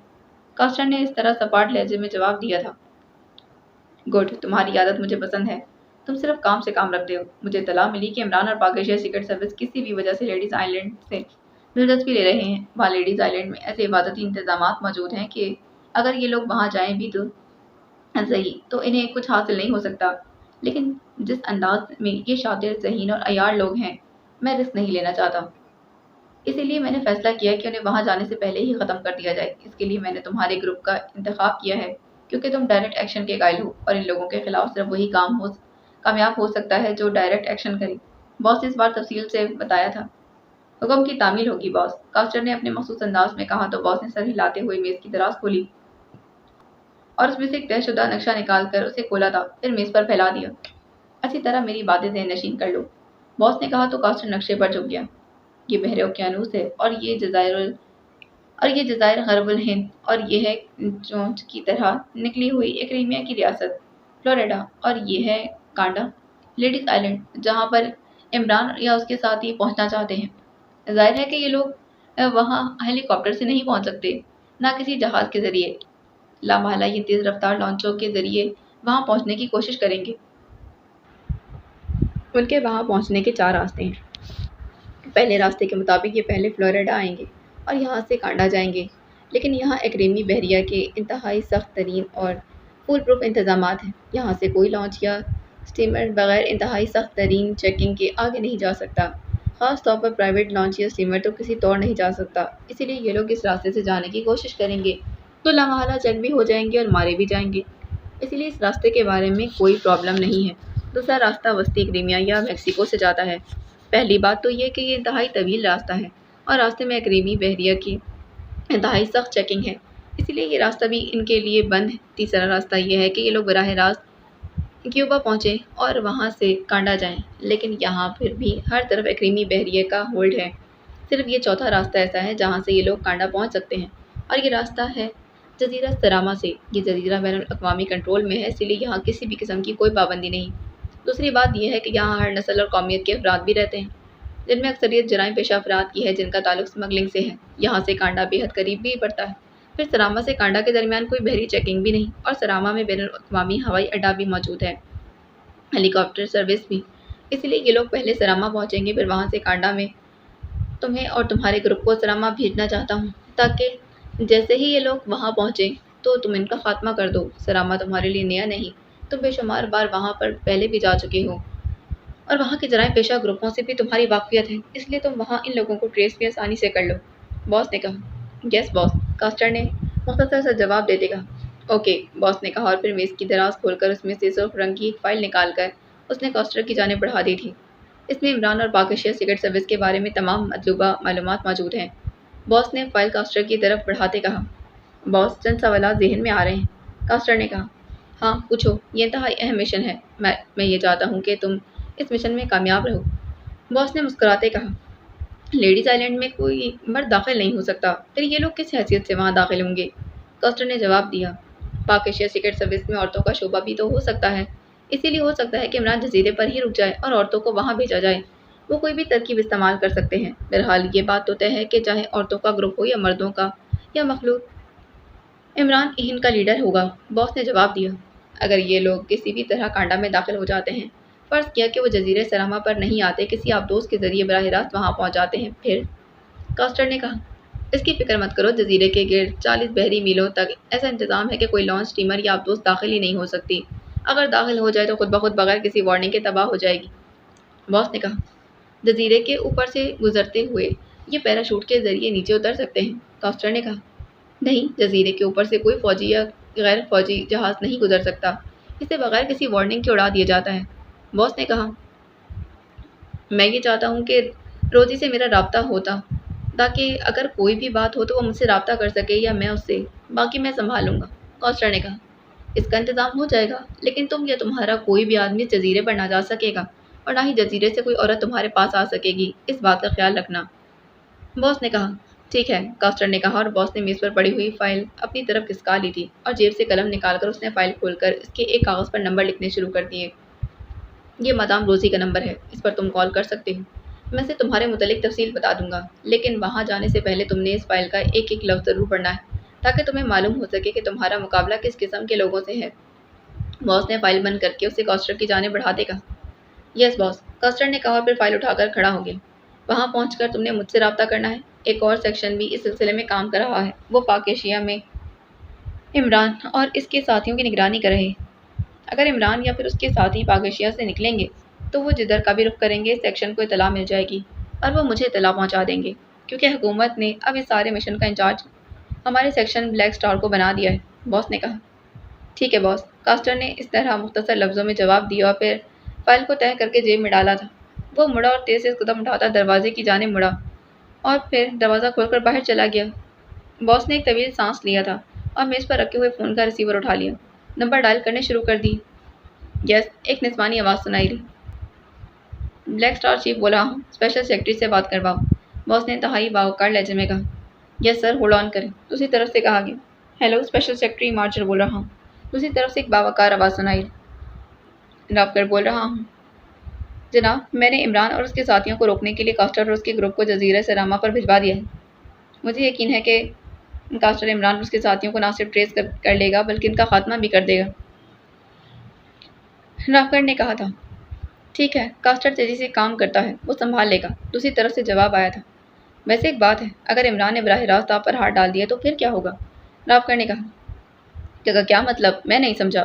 कास्टर ने इस तरह सपाट लहजे में जवाब दिया था। गुड, तुम्हारी आदत मुझे पसंद है। तुम सिर्फ काम से काम रखते हो। मुझे इत्तला मिली कि इमरान और पाक एशिया सीक्रेट सर्विस किसी भी वजह से लेडीज़ आइलैंड से दिलचस्पी ले रहे हैं। वहाँ लेडीज़ आइलैंड में ऐसे इबादती इंतजामात मौजूद हैं कि अगर ये लोग वहाँ जाएं भी तो सही तो इन्हें कुछ हासिल नहीं हो सकता। लेकिन जिस अंदाज में ये शातिर, ज़हीन और अय्यार लोग हैं, मैं रिस्क नहीं लेना चाहता। इसीलिए मैंने फैसला किया कि उन्हें वहाँ जाने से पहले ही ख़त्म कर दिया जाए। इसके लिए मैंने तुम्हारे ग्रुप का इंतखाब किया है, क्योंकि तुम डायरेक्ट एक्शन के कायल हो और इन लोगों के खिलाफ सिर्फ वही कामयाब हो सकता है जो डायरेक्ट एक्शन करे। बॉस ने इस बार तफसील से बताया था। हुक्म की तामील होगी बॉस, कास्टर ने अपने मखसूस अंदाज में कहा तो बॉस ने सर हिलाते हुए मेज़ की दराज खोली और उसमें से एक तयशुदा नक्शा निकाल कर उसे खोला था, फिर मेज़ पर फैला दिया। अच्छी तरह मेरी बातें ज़हन नशीन कर लो, बॉस ने कहा तो कास्टर नक्शे पर झुक गया। ये बहरे ओकियानूस है और ये जज़ायर गरबुल हिंद और ये है चोंच की तरह निकली हुई एक क्रीमिया की रियासत फ्लोरिडा और ये है कांडा लेडीज आइलैंड जहाँ पर इमरान या उसके साथी पहुँचना चाहते हैं। जाहिर है कि ये लोग वहाँ हेलीकॉप्टर से नहीं पहुँच सकते, ना किसी जहाज़ के ज़रिए। लामहला ये तेज़ रफ्तार लॉन्चों के ज़रिए वहाँ पहुँचने की कोशिश करेंगे। उनके वहाँ पहुँचने के 4 रास्ते हैं। पहले रास्ते के मुताबिक ये पहले फ्लोरिडा आएंगे और यहाँ से कांडा जाएंगे, लेकिन यहाँ एक्रेमी बहरिया के इंतहाई सख्त तरीन और फुल प्रूफ इंतजामात हैं। यहाँ से कोई लॉन्च या स्टीमर बगैर इंतहाई सख्त तरीन चेकिंग के आगे नहीं जा सकता। ख़ास तौर पर प्राइवेट लॉन्च या स्टीमर तो किसी तौर नहीं जा सकता। इसीलिए ये लोग इस रास्ते से जाने की कोशिश करेंगे तो लामहला चेक भी हो जाएंगे और मारे भी जाएंगे। इसलिए इस रास्ते के बारे में कोई प्रॉब्लम नहीं है। दूसरा रास्ता वस्ती क्रीमिया या मेक्सिको से जाता है। पहली बात तो ये कि ये इंतहाई तवील रास्ता है और रास्ते में क्रीमी बहरिया की इंतहाई सख्त चेकिंग है, इसीलिए ये रास्ता भी इनके लिए बंद है। तीसरा रास्ता ये है कि ये लोग बराह रास्त क्यूबा पहुँचें और वहाँ से कांडा जाएं, लेकिन यहाँ फिर भी हर तरफ क्रीमी बहरिया का होल्ड है। सिर्फ ये चौथा रास्ता ऐसा है जहाँ से ये लोग कांडा पहुँच सकते हैं और ये रास्ता है जजीरा सरामा से। ये जजीरा बैनुल अक़वामी कंट्रोल में है, इसीलिए यहाँ किसी भी किस्म की कोई पाबंदी नहीं। दूसरी बात यह है कि यहाँ हर नस्ल और कौमियत के अफराद भी रहते हैं, जिनमें अक्सरियत जराइम पेशा अफराद की है जिनका ताल्लुक स्मगलिंग से है। यहाँ से कांडा बेहद करीब भी पड़ता है। फिर सरामा से कांडा के दरमियान कोई बहरी चेकिंग भी नहीं और सरामा में बैनुल अक़वामी हवाई अड्डा भी मौजूद है, हेलीकॉप्टर सर्विस भी। इसलिए ये लोग पहले सरामा पहुँचेंगे, फिर वहाँ से कांडा में तुम्हें और तुम्हारे ग्रुप को सरामा भेजना चाहता हूँ, ताकि जैसे ही ये लोग वहाँ पहुँचें तो तुम इनका खात्मा कर दो। सरामा तुम्हारे लिए नया नहीं, तुम बेशुमार बार वहाँ पर पहले भी जा चुके हो और वहाँ के जराइम पेशा ग्रुपों से भी तुम्हारी वाक़फ़ियत है, इसलिए तुम वहाँ इन लोगों को ट्रेस भी आसानी से कर लो। बॉस ने कहा। यस बॉस, कास्टर ने मुख्तसर सा जवाब देते कहा। ओके, बॉस ने कहा और फिर मेज़ की दराज खोलकर उसमें से सुर्ख रंग की एक फ़ाइल निकाल कर उसने कास्टर की जानिब बढ़ा दी थी। इसमें इमरान और पाक एशिया सीक्रेट सर्विस के बारे में तमाम मतलूबा मालूमात मौजूद हैं। बॉस ने फ़ाइल कास्टर की तरफ बढ़ाते कहा। बॉस, चंद सवालात ज़हन में आ रहे हैं। कास्टर ने कहा। हाँ पूछो, ये इंतहाई अहम मिशन है। मैं ये चाहता हूँ कि तुम इस मिशन में कामयाब रहो। बॉस ने मुस्कुराते कहा। लेडीज़ आइलैंड में कोई मर्द दाखिल नहीं हो सकता, फिर ये लोग किस हैसियत से वहाँ दाखिल होंगे? कास्टर ने जवाब दिया। पाक एशिया सीक्रेट सर्विस में औरतों का शोबा भी तो हो सकता है, इसीलिए हो सकता है कि इमरान जजीरे पर ही रुक जाए और औरतों को वहाँ भेजा जाए। वो कोई भी तरकीब इस्तेमाल कर सकते हैं। बहरहाल ये बात तो तय है कि चाहे औरतों का ग्रुप हो या मर्दों का या मखलूक, इमरान इनका लीडर होगा। बॉस ने जवाब दिया। अगर ये लोग किसी भी तरह कांडा में दाखिल हो जाते हैं, फ़र्ज़ किया कि वो जजीरे सरामा पर नहीं आते, किसी आबदोस के ज़रिए बराह रास्त वहाँ पहुँच जाते हैं, फिर? कास्टर ने कहा। اس کی فکر مت کرو، جزیرے کے گرد 40 بحری میلوں تک ایسا انتظام ہے کہ کوئی لانچ اسٹیمر یا آبدوز داخل ہی نہیں ہو سکتی۔ اگر داخل ہو جائے تو خود بخود بغیر کسی وارننگ کے تباہ ہو جائے گی۔ باس نے کہا، جزیرے کے اوپر سے گزرتے ہوئے یہ پیراشوٹ کے ذریعے نیچے اتر سکتے ہیں؟ کاسٹر نے کہا، نہیں، جزیرے کے اوپر سے کوئی فوجی یا غیر فوجی جہاز نہیں گزر سکتا، اسے بغیر کسی وارننگ کے اڑا دیا جاتا ہے۔ باس نے کہا، میں یہ چاہتا ہوں کہ روزی سے میرا رابطہ ہوتا تاکہ اگر کوئی بھی بات ہو تو وہ مجھ سے رابطہ کر سکے یا میں اس سے، باقی میں سنبھال لوں گا۔ کاسٹر نے کہا، اس کا انتظام ہو جائے گا، لیکن تم یا تمہارا کوئی بھی آدمی اس جزیرے پر نہ جا سکے گا اور نہ ہی جزیرے سے کوئی عورت تمہارے پاس آ سکے گی، اس بات کا خیال رکھنا۔ باس نے کہا، ٹھیک ہے، کاسٹر نے کہا، اور باس نے میز پر پڑی ہوئی فائل اپنی طرف کھسکا لی تھی اور جیب سے قلم نکال کر اس نے فائل کھول کر اس کے ایک کاغذ پر نمبر لکھنے شروع کر دیے۔ یہ مدام روزی کا نمبر ہے، اس پر تم کال کر سکتے ہو۔ میں اسے تمہارے متعلق تفصیل بتا دوں گا، لیکن وہاں جانے سے پہلے تم نے اس فائل کا ایک ایک لفظ ضرور پڑھنا ہے تاکہ تمہیں معلوم ہو سکے کہ تمہارا مقابلہ کس قسم کے لوگوں سے ہے۔ باس نے فائل بند کر کے اسے کاسٹر کی جانب بڑھاتے کہا، یس باس، کاسٹر نے کہا اور پھر فائل اٹھا کر کھڑا ہو گیا۔ وہاں پہنچ کر تم نے مجھ سے رابطہ کرنا ہے۔ ایک اور سیکشن بھی اس سلسلے میں کام کر رہا ہے، وہ پاک ایشیا میں عمران اور اس کے ساتھیوں کی نگرانی کر رہے ہیں۔ اگر عمران یا پھر اس کے ساتھی پاک ایشیا سے نکلیں گے تو وہ جدھر کا بھی رخ کریں گے، سیکشن کو اطلاع مل جائے گی اور وہ مجھے اطلاع پہنچا دیں گے، کیونکہ حکومت نے اب اس سارے مشن کا انچارج ہمارے سیکشن بلیک سٹار کو بنا دیا ہے۔ باس نے کہا، ٹھیک ہے باس، کاسٹر نے اس طرح مختصر لفظوں میں جواب دیا اور پھر فائل کو تہہ کر کے جیب میں ڈالا تھا۔ وہ مڑا اور تیز سے قدم اٹھاتا دروازے کی جانب مڑا اور پھر دروازہ کھول کر باہر چلا گیا۔ باس نے ایک طویل سانس لیا تھا اور میز پر رکھے ہوئے فون کا ریسیور اٹھا لیا، نمبر ڈائل کرنے شروع کر دی۔ یس، ایک نسوانی آواز سنائی دی۔ بلیک سٹار چیف بول رہا ہوں، اسپیشل سیکرٹری سے بات کرواؤ۔ باس نے انتہائی باوقار لہجے میں کہا۔ یس سر، ہولڈ آن کریں، دوسری طرف سے کہا گیا۔ ہیلو، اسپیشل سیکرٹری مارچر بول رہا ہوں، دوسری طرف سے ایک باوقار آواز سنائی دی۔ رافکر بول رہا ہوں، جناب، میں نے عمران اور اس کے ساتھیوں کو روکنے کے لیے کاسٹر اور اس کے گروپ کو جزیرہ سراما پر بھجوا دیا ہے۔ مجھے یقین ہے کہ کاسٹر عمران اور اس کے ساتھیوں کو نہ صرف ٹریس کر لے گا بلکہ ان کا خاتمہ بھی کر دے گا۔ رافکر نے کہا تھا، ٹھیک ہے، کاسٹر تیزی سے کام کرتا ہے، وہ سنبھال لے گا۔ دوسری طرف سے جواب آیا تھا، ویسے ایک بات ہے، اگر عمران نے براہ راست آپ پر ہاتھ ڈال دیا تو پھر کیا ہوگا؟ رافکر نے کہا، کیا مطلب؟ میں نہیں سمجھا،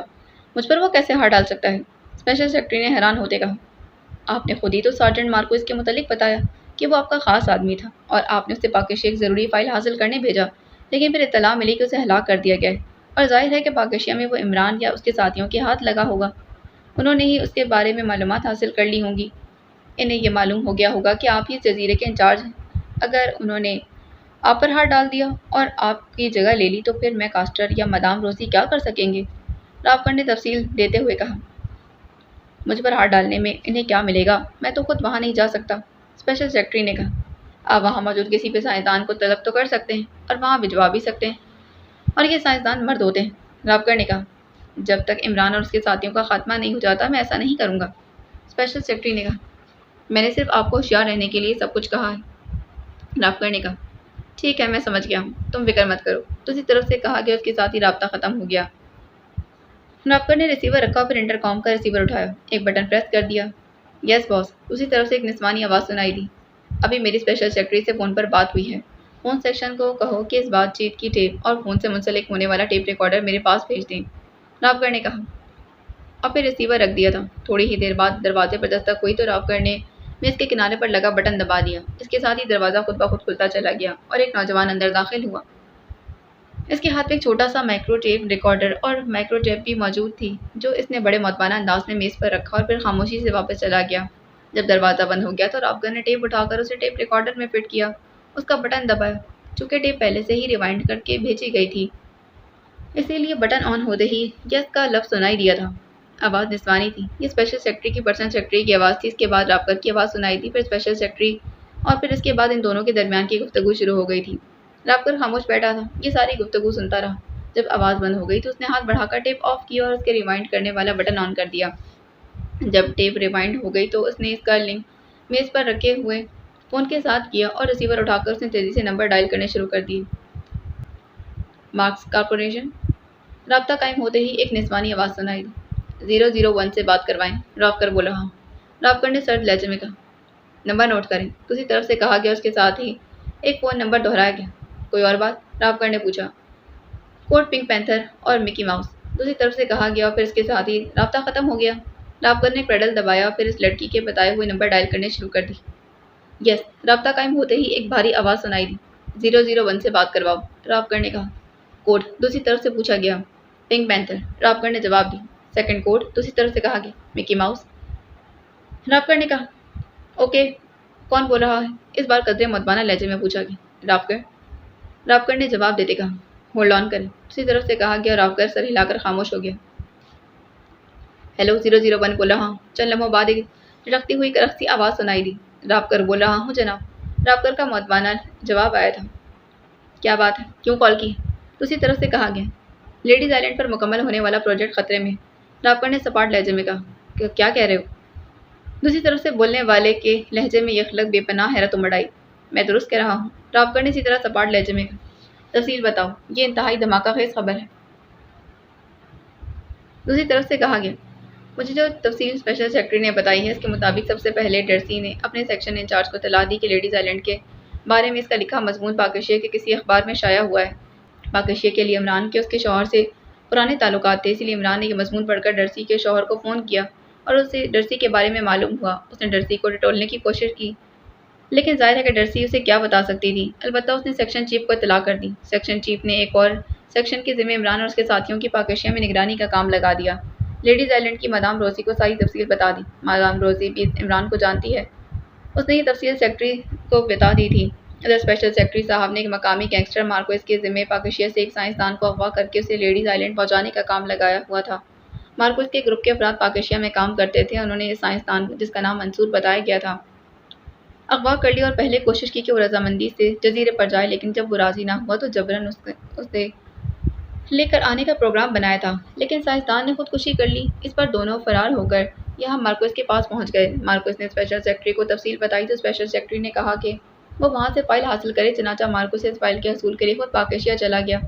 مجھ پر وہ کیسے ہاتھ ڈال سکتا ہے؟ اسپیشل سیکرٹری نے حیران ہوتے کہا، آپ نے خود ہی تو سارجنٹ مارکو اس کے متعلق بتایا کہ وہ آپ کا خاص آدمی تھا اور آپ نے اسے پاکیشی ایک ضروری فائل حاصل کرنے بھیجا، لیکن پھر اطلاع ملی کہ اسے ہلاک کر دیا گیا ہے، اور ظاہر ہے کہ پاکیشیا میں وہ عمران یا اس کے ساتھیوں کے ہاتھ لگا ہوگا۔ انہوں نے ہی اس کے بارے میں معلومات حاصل کر لی ہوں گی۔ انہیں یہ معلوم ہو گیا ہوگا کہ آپ ہی اس جزیرے کے انچارج ہیں۔ اگر انہوں نے آپ پر ہاتھ ڈال دیا اور آپ کی جگہ لے لی تو پھر میں کاسٹر یا مدام روزی کیا کر سکیں گے؟ رافکر نے تفصیل دیتے ہوئے کہا، مجھ پر ہاتھ ڈالنے میں انہیں کیا ملے گا؟ میں تو خود وہاں نہیں جا سکتا۔ اسپیشل سیکرٹری نے کہا، آپ وہاں موجود کسی بھی سائنسدان کو طلب تو کر سکتے ہیں اور وہاں بھجوا بھی سکتے ہیں، اور یہ سائنسدان مرد ہوتے ہیں۔ رافکر نے کہا، جب تک عمران اور اس کے ساتھیوں کا خاتمہ نہیں ہو جاتا میں ایسا نہیں کروں گا۔ اسپیشل سیکرٹری نے کہا، میں نے صرف آپ کو ہوشیار رہنے کے لیے سب کچھ کہا ہے۔ رافکر نے کہا، ٹھیک ہے، میں سمجھ گیا ہوں، تم فکر مت کرو۔ دوسری طرف سے کہا گیا، اس کے ساتھ ہی رابطہ ختم ہو گیا۔ رافکر نے ریسیور رکھا پھر انٹر کام کا ریسیور اٹھایا، ایک بٹن پریس کر دیا۔ یس باس، دوسری طرف سے ایک نسوانی آواز سنائی دی، ابھی میری اسپیشل سیکرٹری سے فون پر بات ہوئی ہے، فون سیکشن کو کہو کہ اس بات چیت کی ٹیپ اور فون سے منسلک ہونے والا ٹیپ ریکارڈر میرے پاس بھیج دیں۔ رافکر نے کہا اور پھر ریسیور رکھ دیا تھا۔ تھوڑی ہی دیر بعد دروازے پر دستک ہوئی تو رافکر نے میز کے کنارے پر لگا بٹن دبا دیا۔ اس کے ساتھ ہی دروازہ خود بخود کھلتا چلا گیا اور ایک نوجوان اندر داخل ہوا۔ اس کے ہاتھ میں ایک چھوٹا سا مائکرو ٹیپ ریکارڈر اور مائکرو ٹیپ بھی موجود تھی، جو اس نے بڑے مؤدبانہ انداز میں میز پر رکھا اور پھر خاموشی سے واپس چلا گیا۔ جب دروازہ بند ہو گیا تو رافکر نے ٹیپ اٹھا کر اسے ٹیپ ریکارڈر میں فٹ کیا، اس کا بٹن دبایا۔ چونکہ ٹیپ پہلے سے ہی ریوائنڈ کر کے بھیجی گئی تھی، اسی لیے بٹن آن ہوتے ہی یس کا لفظ سنائی دیا تھا۔ آواز نسوانی تھی، یہ اسپیشل سیکرٹری کی پرسنل سیکرٹری کی آواز تھی۔ اس کے بعد رافکر کی آواز سنائی دی، پھر اسپیشل سیکرٹری، اور پھر اس کے بعد ان دونوں کے درمیان کی گفتگو شروع ہو گئی تھی۔ رافکر خاموش بیٹھا تھا، یہ ساری گفتگو سنتا رہا۔ جب آواز بند ہو گئی تو اس نے ہاتھ بڑھا کر ٹیپ آف کیا اور اس کے ریوائنڈ کرنے والا بٹن آن کر دیا۔ جب ٹیپ ریوائنڈ ہو گئی تو اس نے اس کا لنک میز پر رکھے ہوئے فون کے ساتھ کیا اور ریسیور اٹھا کر اس نے تیزی سے نمبر ڈائل کرنے شروع کر دیے۔ Marks corporation. رابطہ قائم ہوتے ہی ایک نسوانی آواز سنائی دی، 001 سے بات کروائیں، رافکر بول رہا ہوں۔ رافکر نے سرد لہجے میں کہا، نمبر نوٹ کریں۔ دوسری طرف سے کہا گیا، اس کے ساتھ ہی ایک فون نمبر دہرایا گیا، कोई और बात? रावकर ने पूछा। कोड पिंक पैंथर और मिकी माउस, दूसरी तरफ से कहा गया और फिर इसके साथ ही राब्ता खत्म हो गया। रावकर ने पेडल दबाया और फिर इस लड़की के बताए हुए नंबर डायल करने शुरू कर दी। यस, राब्ता कायम होते ही एक भारी आवाज़ सुनाई दी। 001 से बात करवाओ, रावकर ने कहा। कोड दूसरी तरफ से पूछा गया। पिंक पैंथर, रावकर ने जवाब दी। सेकंड कोड दूसरी तरफ से कहा गया। मिकी माउस, रावकर ने कहा। ओके, कौन बोल रहा है? इस बार कदरे मतवाना लहजे में पूछा गया। रावकर ने जवाब देते कहा। होल्ड ऑन करें, दूसरी तरफ से कहा गया। रावकर सर हिलाकर खामोश हो गया। हेलो, 001 बोल रहा हूँ। चंद लम्हों बाद एक झटकती हुई करख सी आवाज़ सुनाई दी। रावकर बोल रहा हूँ जनाब। रावकर का मतवाना जवाब आया था। क्या बात है, क्यों कॉल की? दूसरी तरफ से कहा गया। लेडीज आइलैंड पर मुकम्मल होने वाला प्रोजेक्ट खतरे में। रावकर ने सपाट लहजे में कहा। क्या कह रहे हो? दूसरी तरफ से बोलने वाले के लहजे में यखलक बेपनाह हैरत उमड़ आई। मैं दुरुस्त कह रहा हूँ, रावकर ने इसी तरह सपाट लहजे में कहा। तफसील बताओ, ये इंतहाई धमाका खेज खबर है। दूसरी तरफ से कहा गया। मुझे जो तफसील स्पेशल सेक्रेटरी ने बताई है, इसके मुताबिक सबसे पहले डर्सी ने अपने सेक्शन इंचार्ज को इत्तला दी कि लेडीज़ आइलैंड के बारे में इसका लिखा मजमून पाकिस्तान के किसी अखबार में शाया हुआ है। पाकिस्तान के लिए इमरान के उसके शौहर से पुराने ताल्लुकात थे, इसलिए इमरान ने यह मजमून पढ़कर डर्सी के शौहर को फ़ोन किया और उससे डर्सी के बारे में मालूम हुआ। उसने डर्सी को टटोलने की कोशिश की, लेकिन जाहिर है कि डर्सी उसे क्या बता सकती थी। अलबत्ता उसने सेक्शन चीफ को इत्तला कर दी। सेक्शन चीफ ने एक और सेक्शन के ज़िम्मे इमरान और उसके साथियों की पाकिस्तान में निगरानी का काम लगा दिया। लेडीज़ आइलैंड की मादाम रोज़ी को सारी तफसील बता दी। मादाम रोज़ी भी इमरान को जानती है, उसने ये तफसील सेक्रेटरी को बता दी थी। इधर स्पेशल सेक्रेटरी साहब ने एक मकामी गैंगस्टर मार्कोस के ज़िम्मे पाकिस्तान से एक साइंसदान को अगवा करके उसे लेडीज़ आइलैंड पहुंचाने का काम लगाया हुआ था। मार्कोस के ग्रुप के अफराद पाकिस्तान में काम करते थे। उन्होंने इस साइंसदान, जिसका नाम मंसूर बताया गया था, अगवा कर लिया और पहले कोशिश की कि वो रजामंदी से जजीरे पर जाए, लेकिन जब वो राज़ी ना हुआ तो जबरन उसे लेकर आने का प्रोग्राम बनाया था, लेकिन साइंसदान ने खुदकुशी कर ली। इस पर दोनों फरार होकर यहाँ मार्कोस के पास पहुँच गए। मार्कोस ने स्पेशल सेक्रेटरी को तफसील बताई तो स्पेशल सेक्रेटरी ने कहा कि वो वहाँ से फ़ाइल हासिल करे। चनाचा मार्कोस इस फ़ाइल के हसूल के लिए खुद पाकिस्तान चला गया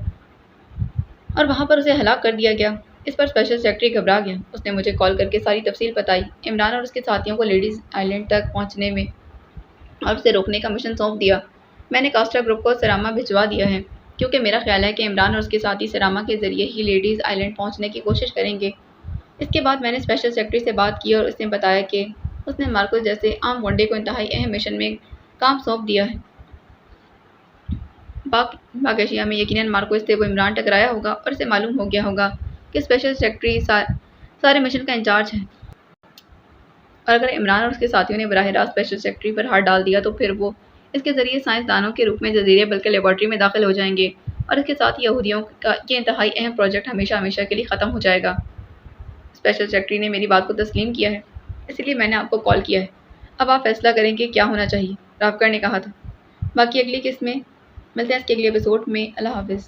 और वहाँ पर उसे हलाक कर दिया गया। इस पर स्पेशल सेक्रेटरी घबरा गया। उसने मुझे कॉल करके सारी तफसील बताई। इमरान और उसके साथियों को लेडीज़ आइलैंड तक पहुँचने में और उसे रोकने का मिशन सौंप दिया। मैंने कास्टा ग्रुप को सरामा भिजवा दिया है, क्योंकि मेरा ख्याल है कि इमरान और उसके साथी सरामा के ज़रिए ही लेडीज़ आइलैंड पहुंचने की कोशिश करेंगे। इसके बाद मैंने स्पेशल सेक्रेटरी से बात की और उसने बताया कि उसने मार्कोस जैसे आम गुंडे को इंतहाई अहम मिशन में काम सौंप दिया है। पाकिस्तान में यकीनन मार्कोस से वो इमरान टकराया होगा और इसे मालूम हो गया होगा कि स्पेशल सेक्रेटरी सारे मिशन का इंचार्ज है, और अगर इमरान और उसके साथियों ने बराह रास्त स्पेशल सेक्रेटरी पर हाथ डाल दिया तो फिर वो इसके ज़रिए साइंसदानों के रूप में जजीरे बल्कि लेबॉर्ट्री में दाखिल हो जाएंगे और इसके साथ यहूदियों का ये इंतहाई अहम प्रोजेक्ट हमेशा हमेशा के लिए ख़त्म हो जाएगा। स्पेशल सेक्रेटरी ने मेरी बात को तस्लीम किया है, इसलिए मैंने आपको कॉल किया है। अब आप फैसला करें कि क्या होना चाहिए, रावकर ने कहा था। बाकी अगली किस्त में मिलते हैं, इसके अगले एपिसोड में। अल्लाह हाफिज़।